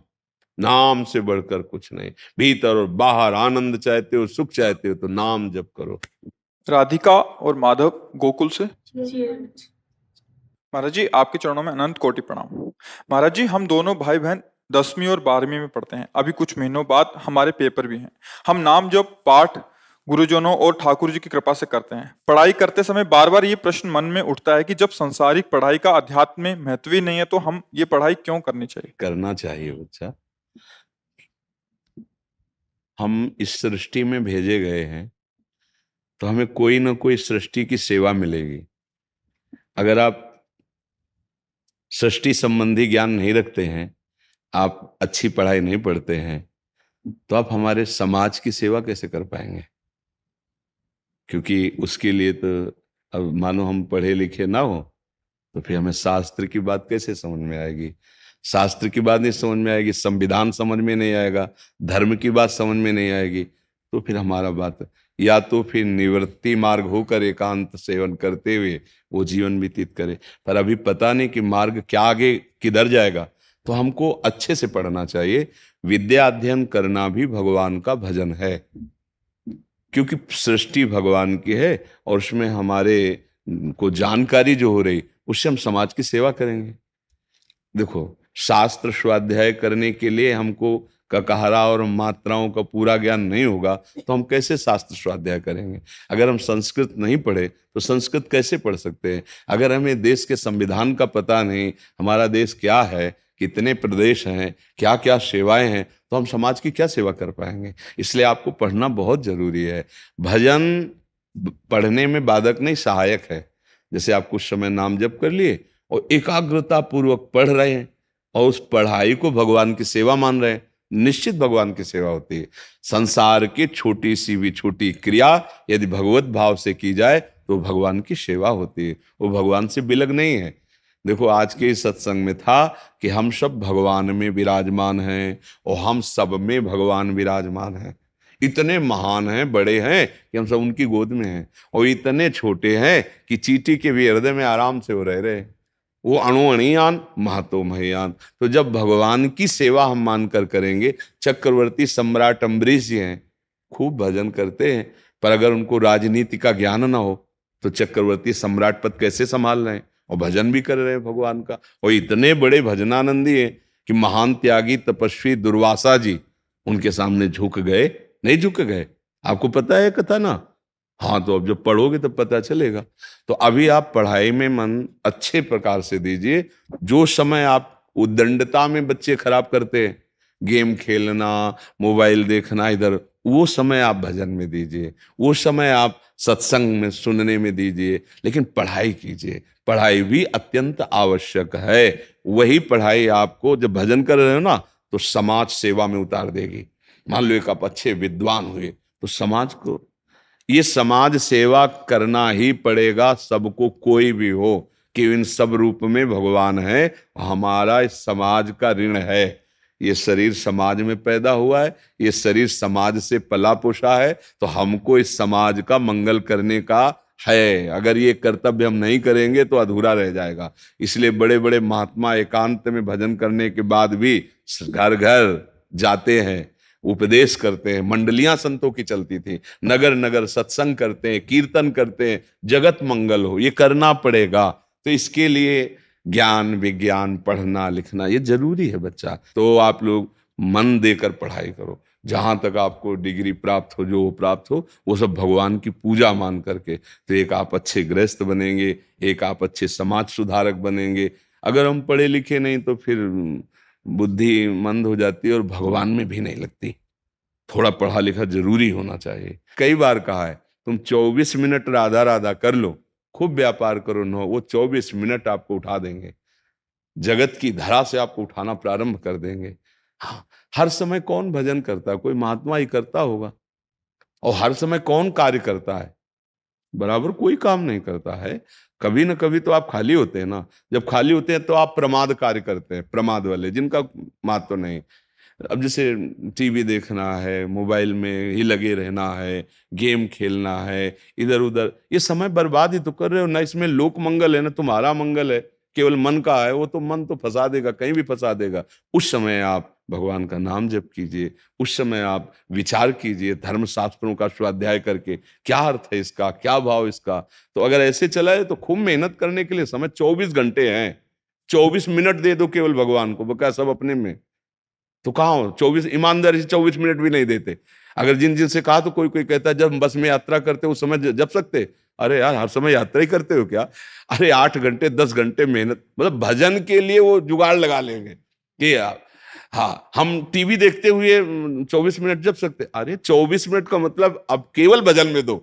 नाम से बढ़कर कुछ नहीं। भीतर और बाहर आनंद चाहते हो, सुख चाहते हो, तो नाम जप करो। राधिका और माधव गोकुल से। महाराज जी, आपके चरणों में अनंत कोटि प्रणाम। महाराज जी, हम दोनों भाई बहन 10वीं और 12वीं में पढ़ते हैं। अभी कुछ महीनों बाद हमारे पेपर भी हैं। हम नाम जप पाठ गुरुजनों और ठाकुर जी की कृपा से करते हैं। पढ़ाई करते समय बार बार ये प्रश्न मन में उठता है कि जब सांसारिक पढ़ाई का अध्यात्म में महत्व ही नहीं है, तो हम ये पढ़ाई क्यों करनी चाहिए? करना चाहिए बच्चा। हम इस सृष्टि में भेजे गए हैं तो हमें कोई ना कोई सृष्टि की सेवा मिलेगी। अगर आप सृष्टि संबंधी ज्ञान नहीं रखते हैं, आप अच्छी पढ़ाई नहीं पढ़ते हैं, तो आप हमारे समाज की सेवा कैसे कर पाएंगे? क्योंकि उसके लिए तो अब मानो हम पढ़े लिखे ना हो, तो फिर हमें शास्त्र की बात कैसे समझ में आएगी? शास्त्र की बात नहीं समझ में आएगी, संविधान समझ में नहीं आएगा, धर्म की बात समझ में नहीं आएगी, तो फिर हमारा बात या तो फिर निवृत्ति मार्ग होकर एकांत सेवन करते हुए वो जीवन व्यतीत करे। पर अभी पता नहीं कि मार्ग क्या आगे किधर जाएगा, तो हमको अच्छे से पढ़ना चाहिए। विद्या अध्ययन करना भी भगवान का भजन है, क्योंकि सृष्टि भगवान की है और उसमें हमारे को जानकारी जो हो रही, उससे हम समाज की सेवा करेंगे। देखो, शास्त्र स्वाध्याय करने के लिए हमको ककहरा और मात्राओं का पूरा ज्ञान नहीं होगा, तो हम कैसे शास्त्र स्वाध्याय करेंगे? अगर हम संस्कृत नहीं पढ़े तो संस्कृत कैसे पढ़ सकते हैं? अगर हमें देश के संविधान का पता नहीं, हमारा देश क्या है, कितने प्रदेश हैं, क्या क्या सेवाएं हैं, तो हम समाज की क्या सेवा कर पाएंगे? इसलिए आपको पढ़ना बहुत जरूरी है। भजन पढ़ने में बाधक नहीं, सहायक है। जैसे आप कुछ समय नाम जप कर लिए और एकाग्रता पूर्वक पढ़ रहे हैं और उस पढ़ाई को भगवान की सेवा मान रहे हैं, निश्चित भगवान की सेवा होती है। संसार की छोटी सी भी छोटी क्रिया यदि भगवत भाव से की जाए तो भगवान की सेवा होती है, वो भगवान से बिलग नहीं है। देखो, आज के इस सत्संग में था कि हम सब भगवान में विराजमान हैं और हम सब में भगवान विराजमान हैं। इतने महान हैं, बड़े हैं कि हम सब उनकी गोद में हैं, और इतने छोटे हैं कि चींटी के भी हृदय में आराम से वो रह रहे। वो अणुअणियान महतो महयान। तो जब भगवान की सेवा हम मानकर करेंगे, चक्रवर्ती सम्राट अम्बरीश जी हैं, खूब भजन करते हैं, पर अगर उनको राजनीति का ज्ञान ना हो तो चक्रवर्ती सम्राट पद कैसे संभाल रहे हैं? और भजन भी कर रहे हैं भगवान का, और इतने बड़े भजनानंदी हैं कि महान त्यागी तपस्वी दुर्वासा जी उनके सामने झुक गए, नहीं झुक गए? आपको पता है कथा ना? हाँ, तो अब जब पढ़ोगे तब पता चलेगा। तो अभी आप पढ़ाई में मन अच्छे प्रकार से दीजिए। जो समय आप उद्दंडता में बच्चे खराब करते हैं, गेम खेलना, मोबाइल देखना, इधर, वो समय आप भजन में दीजिए, वो समय आप सत्संग में सुनने में दीजिए, लेकिन पढ़ाई कीजिए। पढ़ाई भी अत्यंत आवश्यक है। वही पढ़ाई आपको जब भजन कर रहे हो ना, तो समाज सेवा में उतार देगी। मान लो एक आप अच्छे विद्वान हुए तो समाज को, ये समाज सेवा करना ही पड़ेगा सबको, कोई भी हो, कि इन सब रूप में भगवान है। हमारा इस समाज का ऋण है। ये शरीर समाज में पैदा हुआ है, ये शरीर समाज से पला पोषा है, तो हमको इस समाज का मंगल करने का है। अगर ये कर्तव्य हम नहीं करेंगे तो अधूरा रह जाएगा। इसलिए बड़े बड़े महात्मा एकांत में भजन करने के बाद भी घर घर जाते हैं, उपदेश करते हैं। मंडलियां संतों की चलती थी, नगर नगर सत्संग करते हैं, कीर्तन करते हैं, जगत मंगल हो, ये करना पड़ेगा। तो इसके लिए ज्ञान विज्ञान पढ़ना लिखना ये जरूरी है बच्चा। तो आप लोग मन देकर पढ़ाई करो, जहां तक आपको डिग्री प्राप्त हो, जो प्राप्त हो, वो सब भगवान की पूजा मान करके। तो एक आप अच्छे गृहस्थ बनेंगे, एक आप अच्छे समाज सुधारक बनेंगे। अगर हम पढ़े लिखे नहीं तो फिर बुद्धि मंद हो जाती है और भगवान में भी नहीं लगती। थोड़ा पढ़ा लिखा जरूरी होना चाहिए। कई बार कहा है, तुम 24 मिनट राधा राधा कर लो, खूब व्यापार करो न, वो 24 मिनट आपको उठा देंगे, जगत की धरा से आपको उठाना प्रारंभ कर देंगे। हाँ, हर समय कौन भजन करता है? कोई महात्मा ही करता होगा। और हर समय कौन कार्य करता है? बराबर कोई काम नहीं करता है। कभी ना कभी तो आप खाली होते हैं ना। जब खाली होते हैं तो आप प्रमाद कार्य करते हैं, प्रमाद वाले जिनका महत्व नहीं। अब जैसे टीवी देखना है, मोबाइल में ही लगे रहना है, गेम खेलना है, इधर उधर, ये समय बर्बाद ही तो कर रहे हो ना। इसमें लोक मंगल है ना तुम्हारा मंगल है, केवल मन का है। वो तो मन तो फंसा देगा, कहीं भी फंसा देगा। उस समय आप भगवान का नाम जप कीजिए, उस समय आप विचार कीजिए धर्म शास्त्रों का स्वाध्याय करके, क्या अर्थ है इसका, क्या भाव इसका। तो अगर ऐसे चला है तो खूब मेहनत करने के लिए समय 24 घंटे हैं। 24 मिनट दे दो केवल भगवान को, बका सब अपने में। तो कहाँ हो 24, ईमानदारी से 24 मिनट भी नहीं देते। अगर जिन जिन से कहा तो कोई कोई कहता है जब बस में यात्रा करते उस समय जप सकते। अरे यार, हर समय यात्रा ही करते हो क्या? अरे 8 घंटे 10 घंटे मेहनत, मतलब भजन के लिए वो जुगाड़ लगा लेंगे कि हाँ हम टीवी देखते हुए 24 मिनट जप सकते। अरे 24 मिनट का मतलब अब केवल भजन में दो,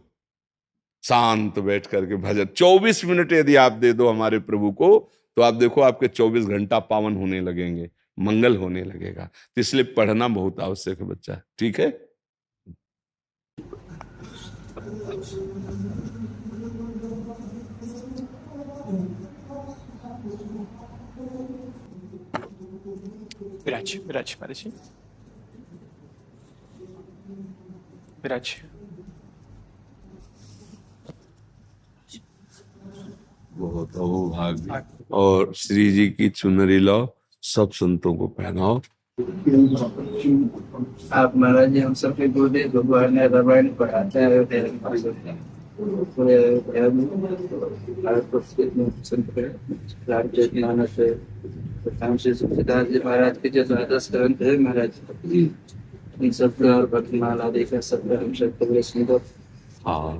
शांत बैठ करके भजन 24 मिनट यदि आप दे दो हमारे प्रभु को, तो आप देखो आपके 24 घंटा पावन होने लगेंगे, मंगल होने लगेगा। तो इसलिए पढ़ना बहुत आवश्यक है बच्चा, ठीक है? विराज विराज महाराज जी, विराज। बहुत अहोभाग्य। और श्री जी की चुनरी लाओ, सब संतों को पहनाओ। आप महाराज जी हम सबके गुरुदेव भगवान ने रामायण पढ़ाते हैं, तुलसीदास जी महाराज के जो 10 ग्रंथ है महाराज, इन सबका और भक्तिमाला देखा सबका हम सबको सुंदर। हाँ,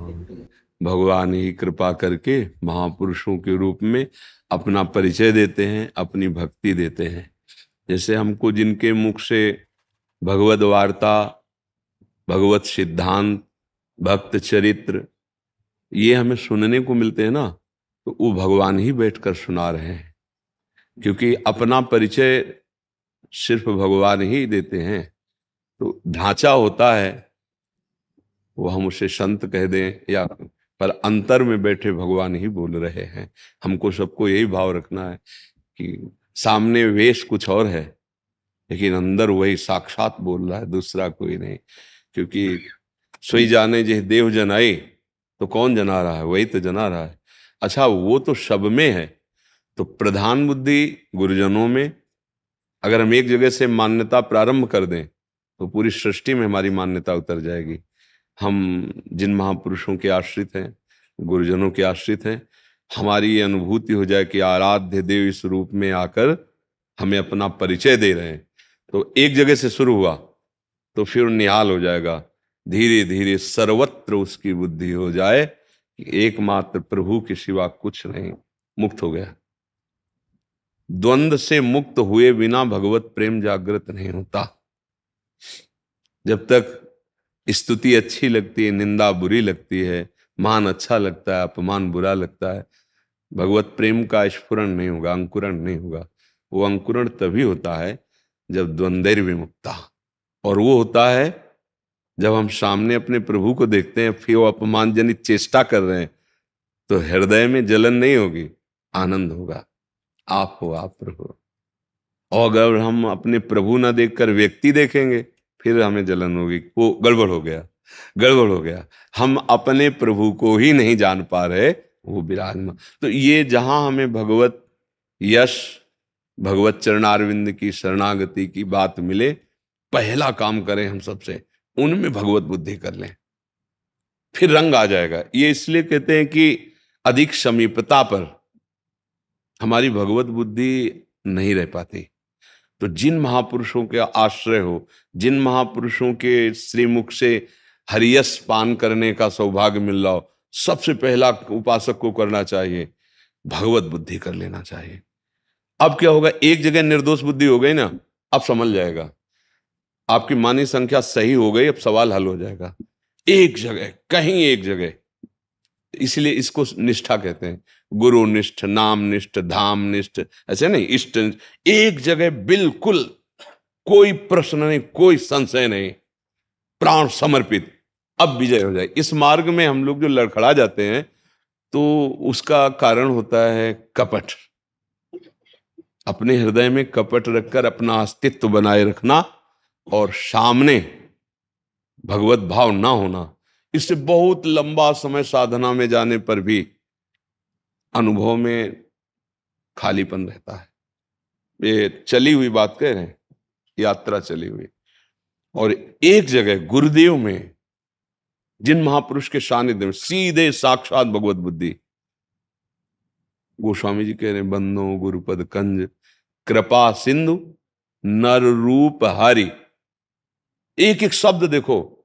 भगवान ही कृपा करके महापुरुषों के रूप में अपना परिचय देते हैं, अपनी भक्ति देते हैं। जैसे हमको जिनके मुख से भगवद वार्ता, भगवत सिद्धांत, भक्त चरित्र ये हमें सुनने को मिलते हैं ना, तो वो भगवान ही बैठकर सुना रहे हैं। क्योंकि अपना परिचय सिर्फ भगवान ही देते हैं। तो ढांचा होता है वो हम उसे संत कह दें या, पर अंतर में बैठे भगवान ही बोल रहे हैं। हमको सबको यही भाव रखना है कि सामने वेश कुछ और है लेकिन अंदर वही साक्षात बोल रहा है, दूसरा कोई नहीं। क्योंकि सोई जाने जे देव जनाए, तो कौन जना रहा है? वही तो जना रहा है। अच्छा, वो तो सब में है। तो प्रधान बुद्धि गुरुजनों में अगर हम एक जगह से मान्यता प्रारंभ कर दें तो पूरी सृष्टि में हमारी मान्यता उतर जाएगी। हम जिन महापुरुषों के आश्रित हैं, गुरुजनों के आश्रित हैं, हमारी ये अनुभूति हो जाए कि आराध्य देव इस रूप में आकर हमें अपना परिचय दे रहे हैं, तो एक जगह से शुरू हुआ तो फिर निहाल हो जाएगा। धीरे धीरे सर्वत्र उसकी बुद्धि हो जाए कि एकमात्र प्रभु के सिवा कुछ नहीं, मुक्त हो गया। द्वंद्व से मुक्त हुए बिना भगवत प्रेम जागृत नहीं होता। जब तक स्तुति अच्छी लगती है, निंदा बुरी लगती है, मान अच्छा लगता है, अपमान बुरा लगता है, भगवत प्रेम का स्फुरण नहीं होगा, अंकुरण नहीं होगा। वो अंकुरण तभी होता है जब द्वंद्व विमुक्ता, और वो होता है जब हम सामने अपने प्रभु को देखते हैं, फिर वो अपमानजनित चेष्टा कर रहे हैं, तो हृदय में जलन नहीं होगी, आनंद होगा। आप हो आप प्रभु। और अगर हम अपने प्रभु ना देखकर व्यक्ति देखेंगे, फिर हमें जलन होगी, वो गड़बड़ हो गया। गड़बड़ हो गया। हम अपने प्रभु को ही नहीं जान पा रहे, वो विराजमान। तो ये जहां हमें भगवत यश, भगवत चरणारविंद की शरणागति की बात मिले, पहला काम करें हम सबसे, उनमें भगवत बुद्धि कर लें, फिर रंग आ जाएगा। ये इसलिए कहते हैं कि अधिक समीपता पर हमारी भगवत बुद्धि नहीं रह पाती। तो जिन महापुरुषों के आश्रय हो, जिन महापुरुषों के श्रीमुख से हरियस पान करने का सौभाग्य मिल रहा हो, सबसे पहला उपासक को करना चाहिए, भगवत बुद्धि कर लेना चाहिए। अब क्या होगा, एक जगह निर्दोष बुद्धि हो गई ना, अब समझ जाएगा, आपकी मानी संख्या सही हो गई, अब सवाल हल हो जाएगा। एक जगह, कहीं एक जगह, इसलिए इसको निष्ठा कहते हैं। गुरु निष्ठ, नाम निष्ठ, धाम निष्ठ, ऐसे नहीं, इष्ट। एक जगह बिल्कुल कोई प्रश्न नहीं, कोई संशय नहीं, प्राण समर्पित, अब विजय हो जाए। इस मार्ग में हम लोग जो लड़खड़ा जाते हैं, तो उसका कारण होता है कपट। अपने हृदय में कपट रखकर अपना अस्तित्व बनाए रखना और सामने भगवत भाव ना होना। इससे बहुत लंबा समय साधना में जाने पर भी अनुभव में खालीपन रहता है। ये चली हुई बात कह रहे हैं, यात्रा चली हुई। और एक जगह गुरुदेव में, जिन महापुरुष के सानिध्य में सीधे साक्षात भगवत बुद्धि, गोस्वामी जी कह रहे हैं, बंदो गुरुपद कंज कृपा सिंधु नर रूप हरि। एक एक शब्द देखो,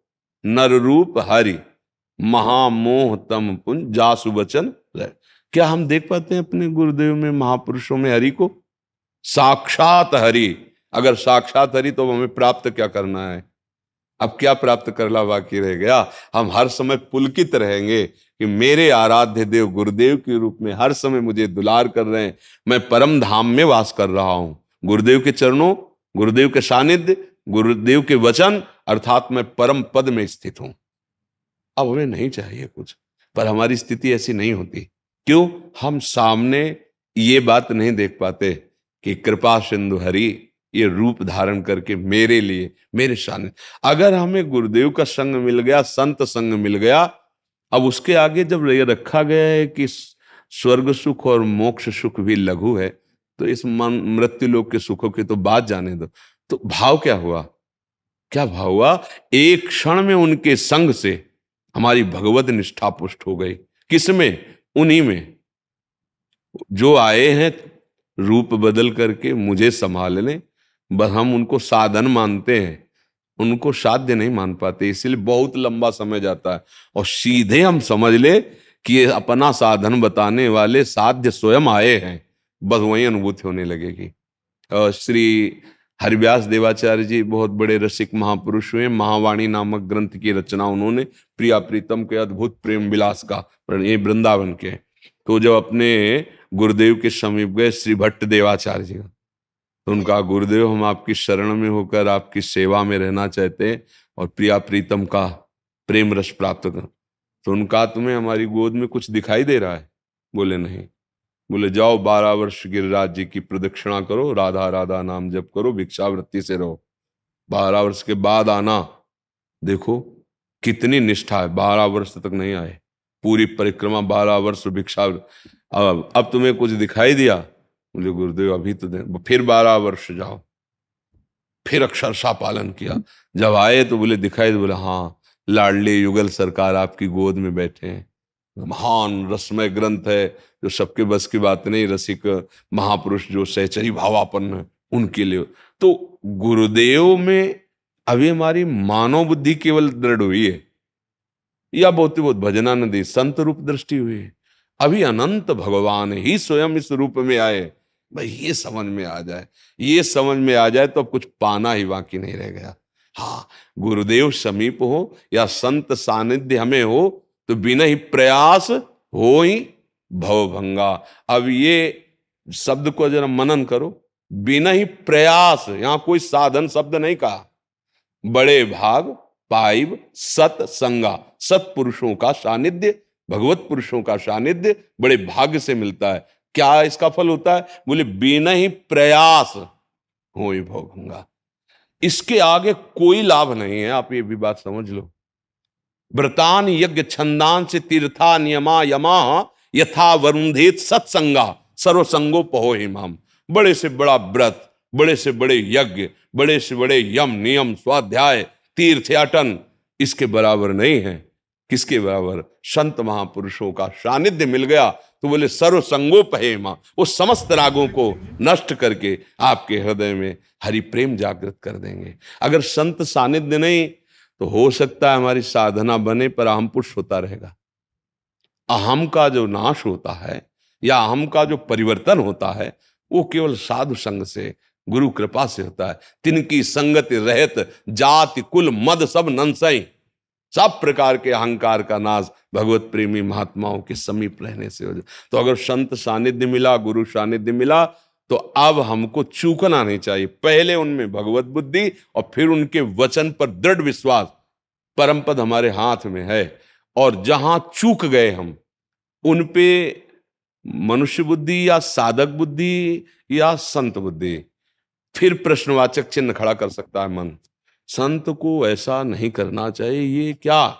नर रूप हरि महामोह तम पुंज जासु वचन। क्या हम देख पाते हैं अपने गुरुदेव में, महापुरुषों में हरि को? साक्षात हरि। अगर साक्षात हरि, तो हमें प्राप्त क्या करना है? अब क्या प्राप्त करना बाकी रह गया? हम हर समय पुलकित रहेंगे कि मेरे आराध्य देव गुरुदेव के रूप में हर समय मुझे दुलार कर रहे हैं, मैं परम धाम में वास कर रहा हूं। गुरुदेव के चरणों, गुरुदेव के सानिध्य, गुरुदेव के वचन, अर्थात मैं परम पद में स्थित हूं। अब हमें नहीं चाहिए कुछ, पर हमारी स्थिति ऐसी नहीं होती। क्यों? हम सामने ये बात नहीं देख पाते कि कृपा सिंधु हरि ये रूप धारण करके मेरे लिए, मेरे सामने। अगर हमें गुरुदेव का संग मिल गया, संत संग मिल गया, अब उसके आगे जब ये रखा गया है कि स्वर्ग सुख और मोक्ष सुख भी लघु है, तो इस मृत्यु लोक के सुखों की तो बात जाने दो। तो भाव क्या हुआ? क्या भाव हुआ? एक क्षण में उनके संग से हमारी भगवत निष्ठा पुष्ट हो गई। किसमें? उन्हीं में जो आए हैं रूप बदल करके मुझे संभाल लें। बस हम उनको साधन मानते हैं, उनको साध्य नहीं मान पाते, इसलिए बहुत लंबा समय जाता है। और सीधे हम समझ ले कि ये अपना साधन बताने वाले साध्य स्वयं आए हैं, बस वही अनुभूति होने लगेगी। श्री हरिव्यास देवाचार्य जी बहुत बड़े रसिक महापुरुष हुए। महावाणी नामक ग्रंथ की रचना उन्होंने प्रिया प्रीतम के अद्भुत प्रेम विलास का, ये वृंदावन के। तो जब अपने गुरुदेव के समीप गए श्री भट्ट देवाचार्य जी, तो उनका, गुरुदेव हम आपकी शरण में होकर आपकी सेवा में रहना चाहते हैं और प्रिया प्रीतम का प्रेम रस प्राप्त कर। तो उनका, तुम्हें हमारी गोद में कुछ दिखाई दे रहा है? बोले नहीं। बोले जाओ 12 वर्ष गिरिराज जी की प्रदक्षिणा करो, राधा राधा नाम जप करो, भिक्षावृत्ति से रहो, 12 वर्ष के बाद आना। देखो कितनी निष्ठा है, 12 वर्ष तक नहीं आए, पूरी परिक्रमा 12 वर्ष भिक्षा। अब तुम्हें कुछ दिखाई दिया? बोले गुरुदेव अभी तो दे। फिर 12 वर्ष जाओ, फिर अक्षरशः पालन किया। जब आए तो बोले दिखाई दे? बोले हाँ, लाडले युगल सरकार आपकी गोद में बैठे हैं। महान रसमय ग्रंथ है, जो सबके बस की बात नहीं, रसिक महापुरुष जो सहचरी भावापन्न है उनके लिए। तो गुरुदेव में अभी हमारी मानव बुद्धि केवल दृढ़ हुई है, या बहुत भजनानंदी संत रूप दृष्टि हुई है। अभी अनंत भगवान ही स्वयं इस रूप में आए। भाई ये समझ में आ जाए, ये समझ में आ जाए तो अब कुछ पाना ही बाकी नहीं रह गया। हाँ, गुरुदेव समीप हो या संत सानिध्य हमें हो, तो बिना ही प्रयास हो ही भवभंगा। अब ये शब्द को जरा मनन करो, बिना ही प्रयास, यहां कोई साधन शब्द नहीं कहा। बड़े भाग पाइब सत्संगा, सत्पुरुषों का सानिध्य, भगवत पुरुषों का सानिध्य बड़े भाग्य से मिलता है। क्या इसका फल होता है? बोले बिना ही प्रयास हो ही भवभंगा। इसके आगे कोई लाभ नहीं है, आप ये भी बात समझ लो। व्रतान यज्ञ छंदांसि तीर्था नियमा यमा यथा वरुंधेत सत्संगा सर्वसंगोपहो हिमाम। बड़े से बड़ा व्रत, बड़े से बड़े यज्ञ, बड़े से बड़े यम नियम स्वाध्याय तीर्थयाटन इसके बराबर नहीं है। किसके बराबर? संत महापुरुषों का सानिध्य मिल गया तो बोले सर्वसंगोपहेमा, वो समस्त रागों को नष्ट करके आपके हृदय में हरि प्रेम जागृत कर देंगे। अगर संत सानिध्य नहीं तो हो सकता है हमारी साधना बने पर अहम पुरुष होता रहेगा। अहम का जो नाश होता है या अहम का जो परिवर्तन होता है वो केवल साधु संग से, गुरु कृपा से होता है। तिनकी संगति रहत जाति कुल मद सब नंसई, सब प्रकार के अहंकार का नाश भगवत प्रेमी महात्माओं के समीप रहने से हो जाए। तो अगर संत सानिध्य मिला, गुरु सानिध्य मिला तो अब हमको चूकना नहीं चाहिए। पहले उनमें भगवत बुद्धि और फिर उनके वचन पर दृढ़ विश्वास। परम पद हमारे हाथ में है और जहां चूक गए हम उन पे मनुष्य बुद्धि या साधक बुद्धि या संत बुद्धि, फिर प्रश्नवाचक चिन्ह खड़ा कर सकता है मन। संत को ऐसा नहीं करना चाहिए, ये क्या,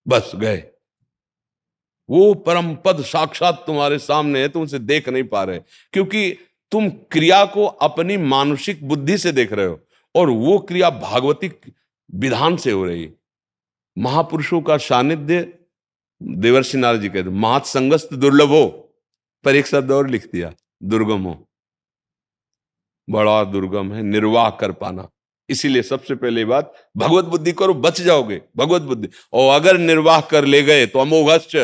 बस गए। वो परम पद साक्षात तुम्हारे सामने है, तुम उसे देख नहीं पा रहे क्योंकि तुम क्रिया को अपनी मानसिक बुद्धि से देख रहे हो और वो क्रिया भागवतिक विधान से हो रही है। महापुरुषों का सानिध्य, देवर्षि नारद जी कहते महत संगस्त दुर्लभो, पर एक शब्द और लिख दिया, दुर्गम हो। बड़ा दुर्गम है निर्वाह कर पाना। इसीलिए सबसे पहले बात भगवत बुद्धि करो, बच जाओगे। भगवत बुद्धि, और अगर निर्वाह कर ले गए तो अमोघश्च,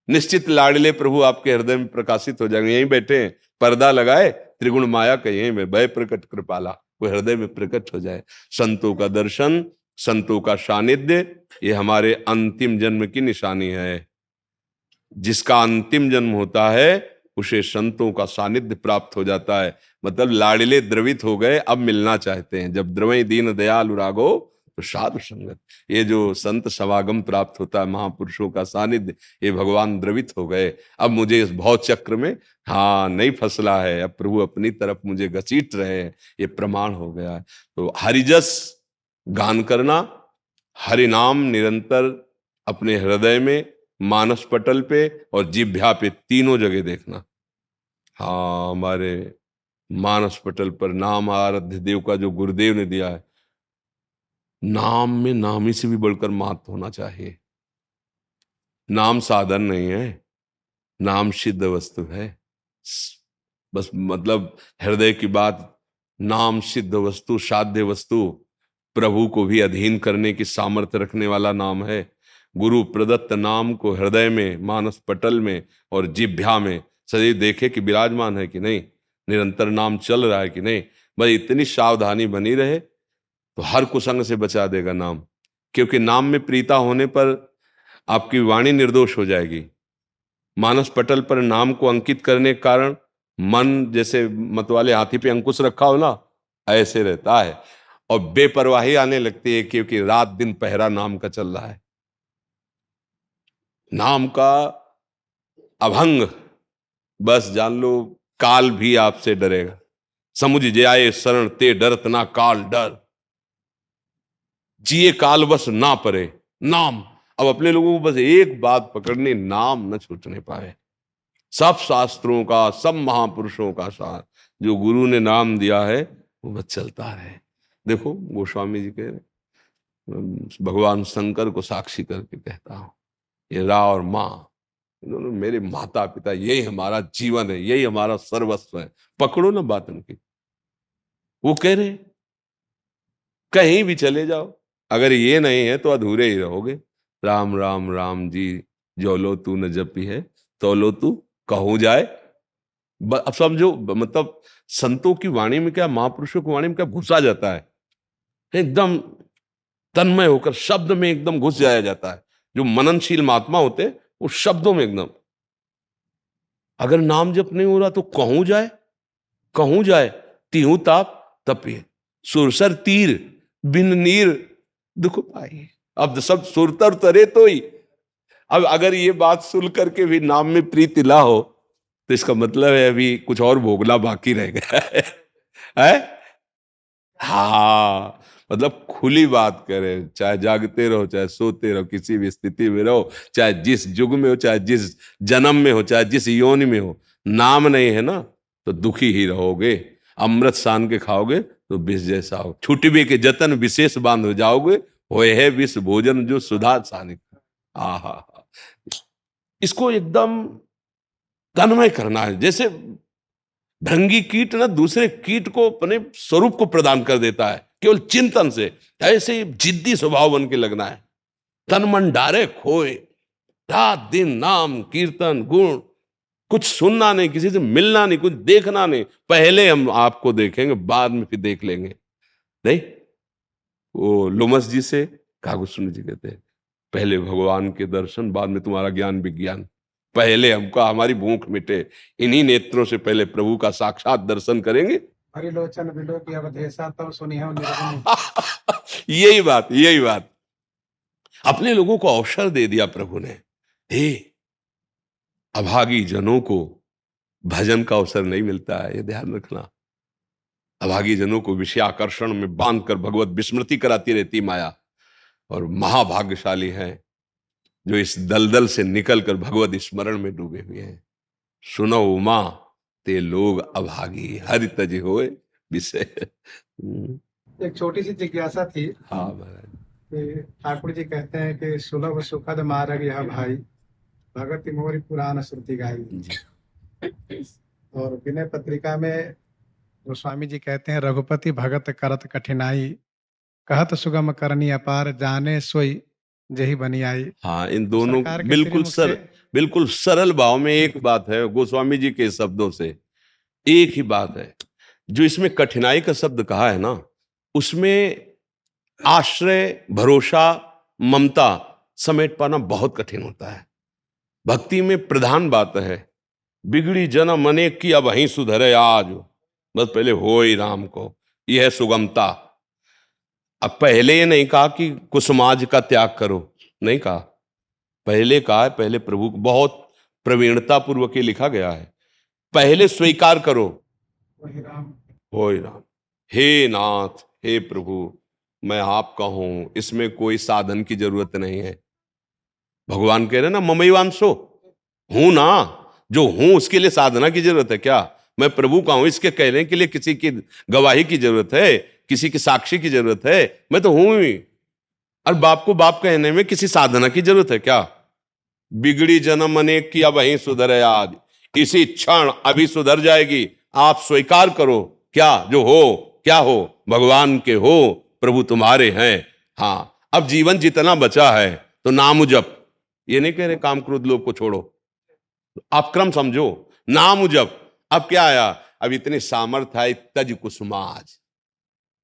निश्चित लाडले प्रभु आपके हृदय में प्रकाशित हो जाएंगे। यहीं बैठे हैं, पर्दा लगाए, त्रिगुण माया का यहीं में भय प्रकट कृपाला, वो हृदय में प्रकट हो जाए। संतों का दर्शन, संतों का सानिध्य, ये हमारे अंतिम जन्म की निशानी है। जिसका अंतिम जन्म होता है उसे संतों का सानिध्य प्राप्त हो जाता है। मतलब लाडले द्रवित हो गए, अब मिलना चाहते हैं। जब द्रवई दीन दयाल उरागो तो साधु संगत, ये जो संत समागम प्राप्त होता है, महापुरुषों का सानिध्य, ये भगवान द्रवित हो गए। अब मुझे इस भव चक्र में नहीं फसला है, अब प्रभु अपनी तरफ मुझे घसीट रहे हैं, ये प्रमाण हो गया है। तो हरिजस गान करना, हरि नाम निरंतर अपने हृदय में, मानस पटल पे और जिह्वा पे, तीनों जगह देखना। हमारे मानस पटल पर नाम आराध्य देव का जो गुरुदेव ने दिया है, नाम में नामी से भी बढ़कर महत्व होना चाहिए। नाम साधन नहीं है, नाम सिद्ध वस्तु है। बस मतलब हृदय की बात, नाम सिद्ध वस्तु, साध्य वस्तु, प्रभु को भी अधीन करने की सामर्थ्य रखने वाला नाम है। गुरु प्रदत्त नाम को हृदय में, मानस पटल में और जिह्वा में सदैव देखे कि विराजमान है कि नहीं, निरंतर नाम चल रहा है कि नहीं। बस इतनी सावधानी बनी रहे तो हर कुसंग से बचा देगा नाम। क्योंकि नाम में प्रीता होने पर आपकी वाणी निर्दोष हो जाएगी। मानस पटल पर नाम को अंकित करने के कारण मन जैसे मतवाले हाथी पे अंकुश रखा हो ना, ऐसे रहता है और बेपरवाही आने लगती है क्योंकि रात दिन पहरा नाम का चल रहा है। नाम का अभंग, बस जान लो काल भी आपसे डरेगा। समुझ जाए शरण ते डरत ना काल डर, जिए काल बस ना परे नाम। अब अपने लोगों को बस एक बात पकड़नी, नाम न छूटने पाए। सब शास्त्रों का, सब महापुरुषों का सार जो गुरु ने नाम दिया है वो बस चलता रहे। देखो गोस्वामी जी कह रहे, भगवान शंकर को साक्षी करके कहता हूं, ये रा और माँ, इन्होंने मेरे माता पिता, यही हमारा जीवन है, यही हमारा सर्वस्व है। पकड़ो ना बात उनकी। वो कह रहे कहीं भी चले जाओ, अगर ये नहीं है तो अधूरे ही रहोगे। राम राम राम जी जो लो तू न जपी है तो लो तू कहूं जाए। अब समझो, मतलब संतों की वाणी में क्या, महापुरुषों की वाणी में क्या घुसा जाता है, एकदम तन्मय होकर शब्द में एकदम घुस जाया जाता है। जो मननशील महात्मा होते हैं वो शब्दों में एकदम, अगर नाम जप नहीं हो रहा तो कहूं जाए, कहूं जाए तिहु ताप तपिए, सुरसर तीर बिन नीर दुख पाई। अब सब सुरतर तरे तो ही। अब अगर ये बात सुन करके भी नाम में प्रीति ला हो तो इसका मतलब है अभी कुछ और भोगना बाकी रह गया है? हाँ, मतलब खुली बात करें, चाहे जागते रहो, चाहे सोते रहो, किसी भी स्थिति में रहो, चाहे जिस युग में हो, चाहे जिस जन्म में हो, चाहे जिस योनि में हो, नाम नहीं है ना तो दुखी ही रहोगे। अमृत सान के खाओगे तो विष जैसा हो, छुटबे के जतन विशेष बांध हो जाओगे, होए है विष भोजन जो सुधा सानिक। आहा, इसको एकदम तन्मय करना है। जैसे भृंगी कीट ना दूसरे कीट को अपने स्वरूप को प्रदान कर देता है केवल चिंतन से, ऐसे ही जिद्दी स्वभाव बन के लगना है। तन मन डारे खोए, रात दिन नाम कीर्तन गुण, कुछ सुनना नहीं, किसी से मिलना नहीं, कुछ देखना नहीं। पहले हम आपको देखेंगे, बाद में फिर देख लेंगे। नहीं, वो लोमस जी से कागुसुन जी कहते हैं, पहले भगवान के दर्शन, बाद में तुम्हारा ज्ञान विज्ञान। पहले हमको हमारी भूख मिटे, इन्हीं नेत्रों से पहले प्रभु का साक्षात दर्शन करेंगे। हरिलोचन बिलो की अवधेशा तब सुनिह निर्गुण। यही बात, यही बात। अपने लोगों को अवसर दे दिया प्रभु ने। हे, अभागी जनों को भजन का अवसर नहीं मिलता है, ये ध्यान रखना। अभागी जनों को विषय आकर्षण में बांधकर भगवत विस्मृति कराती रहती माया, और महाभाग्यशाली हैं जो इस दलदल से निकलकर भगवत स्मरण में डूबे हुए हैं। सुनो उमा ते लोग अभागी, हरि तज होए विषय। एक छोटी सी जिज्ञासा थी हाँ महाराज। कि ठाकुर जी कहते हैं कि सुलभ सुखद मार्ग यह भाई, भगत मोरी पुराण श्रुति गाई। और विनय पत्रिका में गोस्वामी जी कहते हैं, रघुपति भगत करत कठिनाई, कहत सुगम करनी अपार, जाने सोई जही बनी आई। हाँ, इन दोनों सरकार के बिल्कुल श्रीमुख से- बिल्कुल सरल भाव में एक बात है, गोस्वामी जी के शब्दों से एक ही बात है। जो इसमें कठिनाई का शब्द कहा है ना, उसमें आश्रय, भरोसा, ममता समेट पाना बहुत कठिन होता है। भक्ति में प्रधान बात है, बिगड़ी जन्म अनेक की अब वहीं सुधरे आज, बस पहले हो ही राम को, यह है सुगमता। अब पहले ये नहीं कहा कि कुसुमाज का त्याग करो, नहीं कहा। पहले कहा है, पहले प्रभु को बहुत प्रवीणता पूर्वक लिखा गया है, पहले स्वीकार करो वही राम। हो ही राम। हे नाथ, हे प्रभु, मैं आपका हूं, इसमें कोई साधन की जरूरत नहीं है। भगवान कह रहे ना, ममैवांशो, हूं ना, जो हूं उसके लिए साधना की जरूरत है क्या? मैं प्रभु का हूं, इसके कहने के लिए किसी की गवाही की जरूरत है, किसी की साक्षी की जरूरत है? मैं तो हूं ही। और बाप को बाप कहने में किसी साधना की जरूरत है क्या? बिगड़ी जन्म अनेक की अब वहीं सुधरे आज, इसी क्षण अभी सुधर जाएगी। आप स्वीकार करो, क्या जो हो, क्या हो, भगवान के हो, प्रभु तुम्हारे हैं। हाँ, अब जीवन जितना बचा है तो नाम जप, ये नहीं कह रहे काम क्रोध लोभ को छोड़ो, आप क्रम समझो, नाम जप। अब क्या आया? अब इतनी सामर्थ्य है, तज कुसुमाज,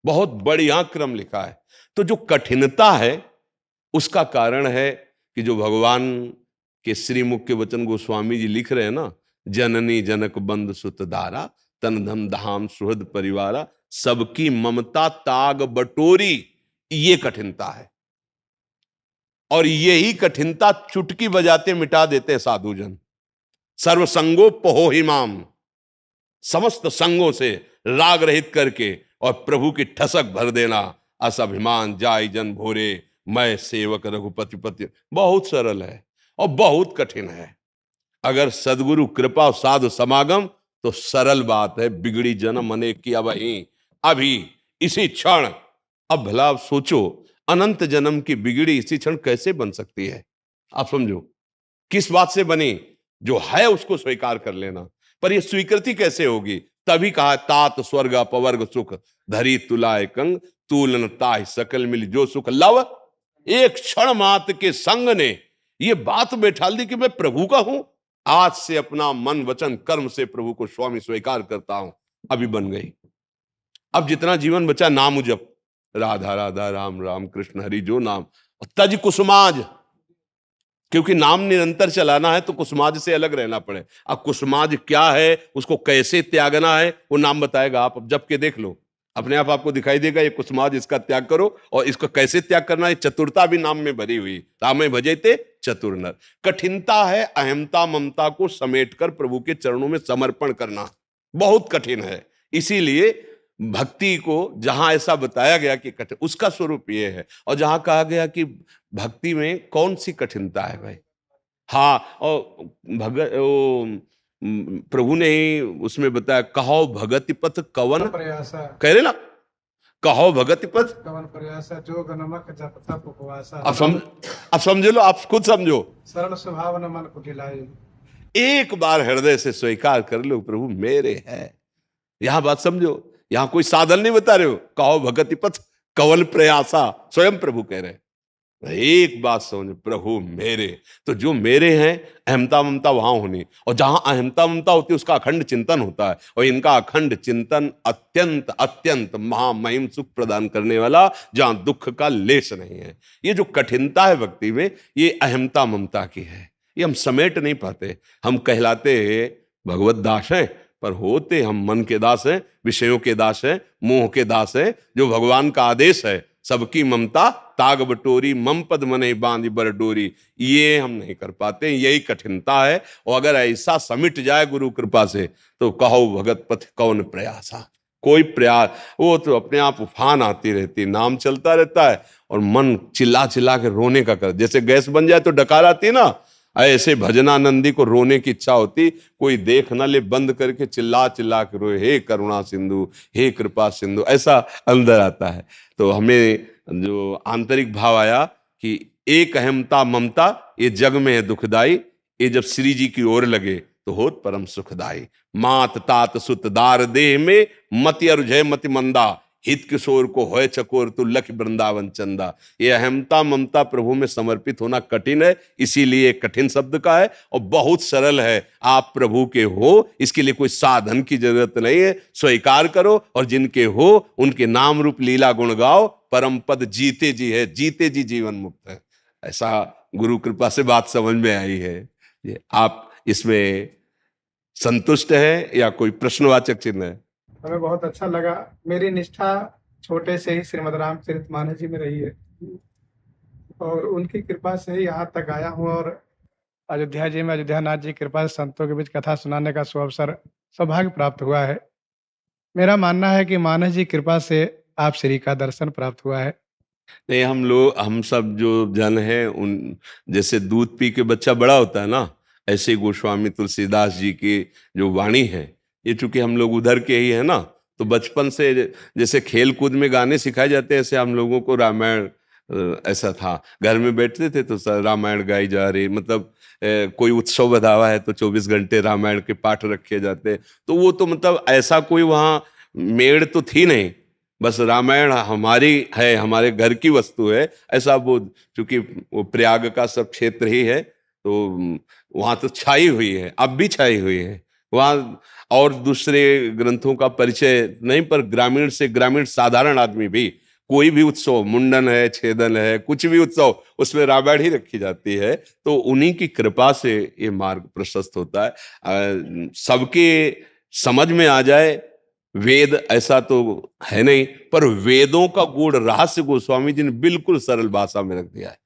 बहुत बढ़िया क्रम लिखा है। तो जो कठिनता है उसका कारण है कि जो भगवान के श्रीमुख के वचन गोस्वामी जी लिख रहे हैं ना, जननी जनक बंद सुत दारा, तन धन धाम सुहृद परिवारा, सबकी ममता ताग बटोरी, ये कठिनता है। और यही कठिनता चुटकी बजाते मिटा देते हैं साधुजन। सर्वसंगो पहो हिमाम, समस्त संगों से राग रहित करके और प्रभु की ठसक भर देना। असभिमान जाय जन भोरे, मैं सेवक रघुपति पति। बहुत सरल है और बहुत कठिन है। अगर सदगुरु कृपा और साधु समागम तो सरल बात है, बिगड़ी जन्म अनेक की अब ही, अभी इसी क्षण। अब भला आप सोचो, अनंत जन्म की बिगड़ी इसी क्षण कैसे बन सकती है? आप समझो, किस बात से बनी? जो है उसको स्वीकार कर लेना। पर यह स्वीकृति कैसे होगी? तभी कहा, तात स्वर्ग अपवर्ग सुख, धरी तुलाए कंग, तूलन ताहि सकल मिल जो सुख लव। एक क्षण मात्र के संग ने ये बात बैठा दी कि मैं प्रभु का हूं। आज से अपना मन वचन कर्म से प्रभु को स्वामी स्वीकार करता हूं। अभी बन गई। अब जितना जीवन बचा नाम जप, राधा राधा राम राम कृष्ण हरि जो नाम, तज कुसुमाज, क्योंकि नाम निरंतर चलाना है तो कुसुमाज से अलग रहना पड़े। अब कुसुमाज क्या है, उसको कैसे त्यागना है, वो नाम बताएगा। आप जप के देख लो, अपने आप आपको दिखाई देगा ये कुसुमाज, इसका त्याग करो। और इसको कैसे त्याग करना है, चतुरता भी नाम में भरी हुई। रामे भजेते चतुर नर। कठिनता है अहमता ममता को समेटकर प्रभु के चरणों में समर्पण करना, बहुत कठिन है। इसीलिए भक्ति को जहां ऐसा बताया गया कि कठिन, उसका स्वरूप ये है। और जहां कहा गया कि भक्ति में कौन सी कठिनता है भाई, हाँ, और भगत प्रभु ने ही उसमें बताया, कहो भगति पथ कवन प्रयासा कह रहे ना, कहो भगति पथ। कवन प्रयासा जो गनमक जप तप उपवासा। अब समझ लो, आप खुद समझो, सरल स्वभाव न मन कुटिलाई। एक बार हृदय से स्वीकार कर लो प्रभु मेरे है। यहां बात समझो, यहां कोई साधन नहीं बता रहे हो, कहो भगति पथ कवन प्रयासा, स्वयं प्रभु कह रहे हैं। एक बात समझो, प्रभु मेरे, तो जो मेरे हैं अहमता ममता वहां होनी, और जहां अहमता ममता होती है उसका अखंड चिंतन होता है। और इनका अखंड चिंतन अत्यंत अत्यंत महामहिम सुख प्रदान करने वाला, जहां दुख का लेश नहीं है। ये जो कठिनता है भक्ति में, ये अहमता ममता की है। ये हम समेट नहीं पाते। हम कहलाते भगवत दास हैं, पर होते हम मन के दास हैं, विषयों के दास हैं, मोह के दास हैं। जो भगवान का आदेश है, सबकी ममता ताग बटोरी, मम पद मने बांध बर डोरी, ये हम नहीं कर पाते। यही कठिनता है। और अगर ऐसा समिट जाए गुरु कृपा से, तो कहो भगत पथ कौन प्रयासा, कोई प्रयास, वो तो अपने आप उफान आती रहती, नाम चलता रहता है और मन चिल्ला चिल्ला के रोने का कर, जैसे गैस बन जाए तो डकार आती है ना, ऐसे भजनानंदी को रोने की इच्छा होती। कोई देख ना ले, बंद करके चिल्ला चिल्ला के रोए, हे करुणा सिंधु, हे कृपा सिंधु, ऐसा अंदर आता है। तो हमें जो आंतरिक भाव आया कि एक अहमता ममता ये जग में है दुखदाई, ये जब श्री जी की ओर लगे तो होत परम सुखदाई। मात तात सुत दार देह में मति अरुझय मति मंदा, हित किशोर को होय चकोर तू लख वृंदावन चंदा। ये अहमता ममता प्रभु में समर्पित होना कठिन है, इसीलिए कठिन शब्द का है, और बहुत सरल है। आप प्रभु के हो, इसके लिए कोई साधन की जरूरत नहीं है। स्वीकार करो और जिनके हो उनके नाम रूप लीला गुण गाओ, परम पद जीते जी है, जीते जी जीवन मुक्त है। ऐसा गुरु कृपा से बात समझ में आई है। ये आप इसमें संतुष्ट है या कोई प्रश्नवाचक चिन्ह है? हमें बहुत अच्छा लगा। मेरी निष्ठा छोटे से ही श्रीमद् रामचरितमानस जी में रही है, और उनकी कृपा से ही यहाँ तक आया हूँ। और अयोध्या जी में अयोध्यानाथ जी की कृपा से संतों के बीच कथा सुनाने का सुअवसर सौभाग्य प्राप्त हुआ है। मेरा मानना है कि मानस जी कृपा से आप श्री का दर्शन प्राप्त हुआ है। नहीं, हम लोग, हम सब जो जन हैं, उन जैसे दूध पी के बच्चा बड़ा होता है ना, ऐसे गोस्वामी तुलसीदास जी की जो वाणी है, ये चूंकि हम लोग उधर के ही है ना, तो बचपन से जैसे खेल कूद में गाने सिखाए जाते हैं, ऐसे हम लोगों को रामायण ऐसा था। घर में बैठते थे तो रामायण गाई जा रही, मतलब कोई उत्सव बधावा है तो 24 घंटे रामायण के पाठ रखे जाते। तो वो तो मतलब ऐसा कोई वहाँ मेड़ तो थी नहीं, बस रामायण हमारी है, हमारे घर की वस्तु है, ऐसा वो, क्योंकि वो प्रयाग का सब क्षेत्र ही है, तो वहाँ तो छाई हुई है, अब भी छाई हुई है वहाँ। और दूसरे ग्रंथों का परिचय नहीं, पर ग्रामीण से ग्रामीण साधारण आदमी भी कोई भी उत्सव, मुंडन है, छेदन है, कुछ भी उत्सव, उसमें रामायण ही रखी जाती है। तो उन्हीं की कृपा से ये मार्ग प्रशस्त होता है। सबके समझ में आ जाए वेद, ऐसा तो है नहीं, पर वेदों का गूढ़ रहस्य गोस्वामी जी ने बिल्कुल सरल भाषा में रख दिया है।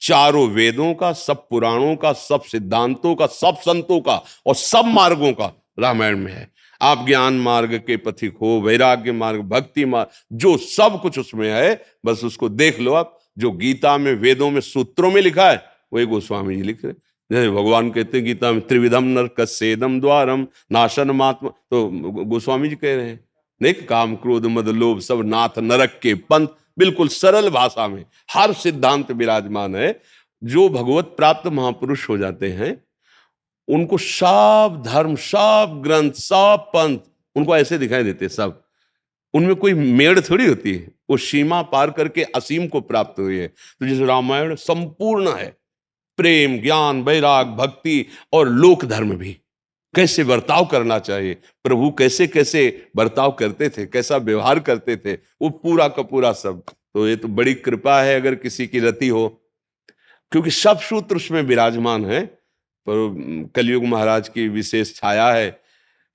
चारों वेदों का, सब पुराणों का, सब सिद्धांतों का, सब संतों का और सब मार्गों का रामायण में है। आप ज्ञान मार्ग के पथिक हो, वैराग्य मार्ग, भक्ति मार्ग, जो सब कुछ उसमें है, बस उसको देख लो आप। जो गीता में, वेदों में, सूत्रों में लिखा है, वही गोस्वामी जी लिख रहे। जैसे भगवान कहते हैं गीता में, त्रिविधम नरकस्येदम द्वारम नाशनमात्म, तो गोस्वामी जी कह रहे हैं, नहीं, काम क्रोध मद लोभ सब नाथ नरक के पंथ, बिल्कुल सरल भाषा में हर सिद्धांत विराजमान है। जो भगवत प्राप्त महापुरुष हो जाते हैं, उनको सब धर्म, सब ग्रंथ, सब पंथ उनको ऐसे दिखाई देते सब। उनमें कोई मेड़ थोड़ी होती है, वो सीमा पार करके असीम को प्राप्त हुई है। तो जैसे रामायण संपूर्ण है, प्रेम, ज्ञान, वैराग, भक्ति और लोक धर्म भी, कैसे बर्ताव करना चाहिए, प्रभु कैसे कैसे बर्ताव करते थे, कैसा व्यवहार करते थे, वो पूरा का पूरा सब। तो ये तो बड़ी कृपा है अगर किसी की रति हो, क्योंकि सब सूत्र उसमें विराजमान है। पर कलयुग महाराज की विशेष छाया है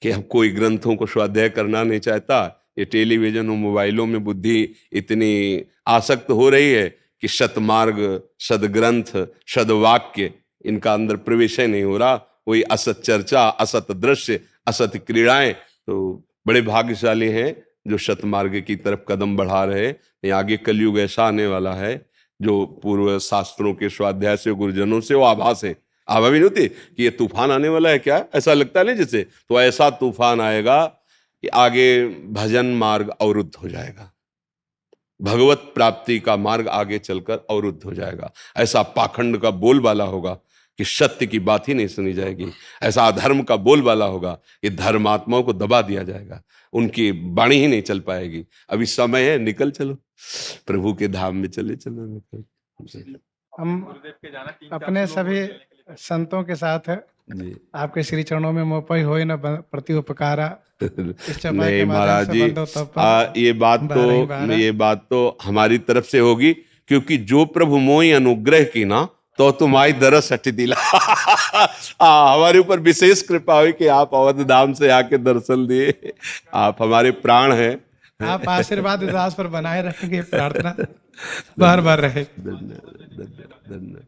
कि अब कोई ग्रंथों को स्वाध्याय करना नहीं चाहता। ये टेलीविजन और मोबाइलों में बुद्धि इतनी आसक्त हो रही है कि सतमार्ग, सदग्रंथ, सदवाक्य, इनका अंदर प्रवेश ही नहीं हो रहा। वही असत चर्चा, असत दृश्य, असत क्रीड़ाएं। तो बड़े भाग्यशाली हैं जो सतमार्ग की तरफ कदम बढ़ा रहे। ये आगे कलयुग ऐसा आने वाला है जो पूर्व शास्त्रों के स्वाध्याय से, गुरुजनों से वो आभास है, आभा भी नहीं होती कि ये तूफान आने वाला है, क्या ऐसा लगता नहीं जैसे, तो ऐसा तूफान आएगा कि आगे भजन मार्ग अवरुद्ध हो जाएगा, भगवत प्राप्ति का मार्ग आगे चलकर अवरुद्ध हो जाएगा। ऐसा पाखंड का बोलबाला होगा कि सत्य की बात ही नहीं सुनी जाएगी। ऐसा अधर्म का बोलबाला होगा कि धर्मात्माओं को दबा दिया जाएगा, उनकी वाणी ही नहीं चल पाएगी। अभी समय है, निकल चलो प्रभु के धाम में, चले चलो निकल। हम अपने सभी संतों के साथ जी आपके श्री चरणों में मोपई होए न प्रति उपकारा इस चौपाई के नहीं माध्यम महाराज से जी, बंधो तब पर ये बात तो हमारी तरफ से होगी, क्योंकि जो प्रभु मोहि अनुग्रह की ना तो तुम्हारी दरस हट दिला। हमारे ऊपर विशेष कृपा हुई कि आप अवध धाम से आके दर्शन दिए। आप हमारे प्राण हैं। आप आशीर्वाद दास पर बनाए रखेंगे, प्रार्थना बार बार रहे। धन्यवाद, धन्यवाद, धन्यवाद।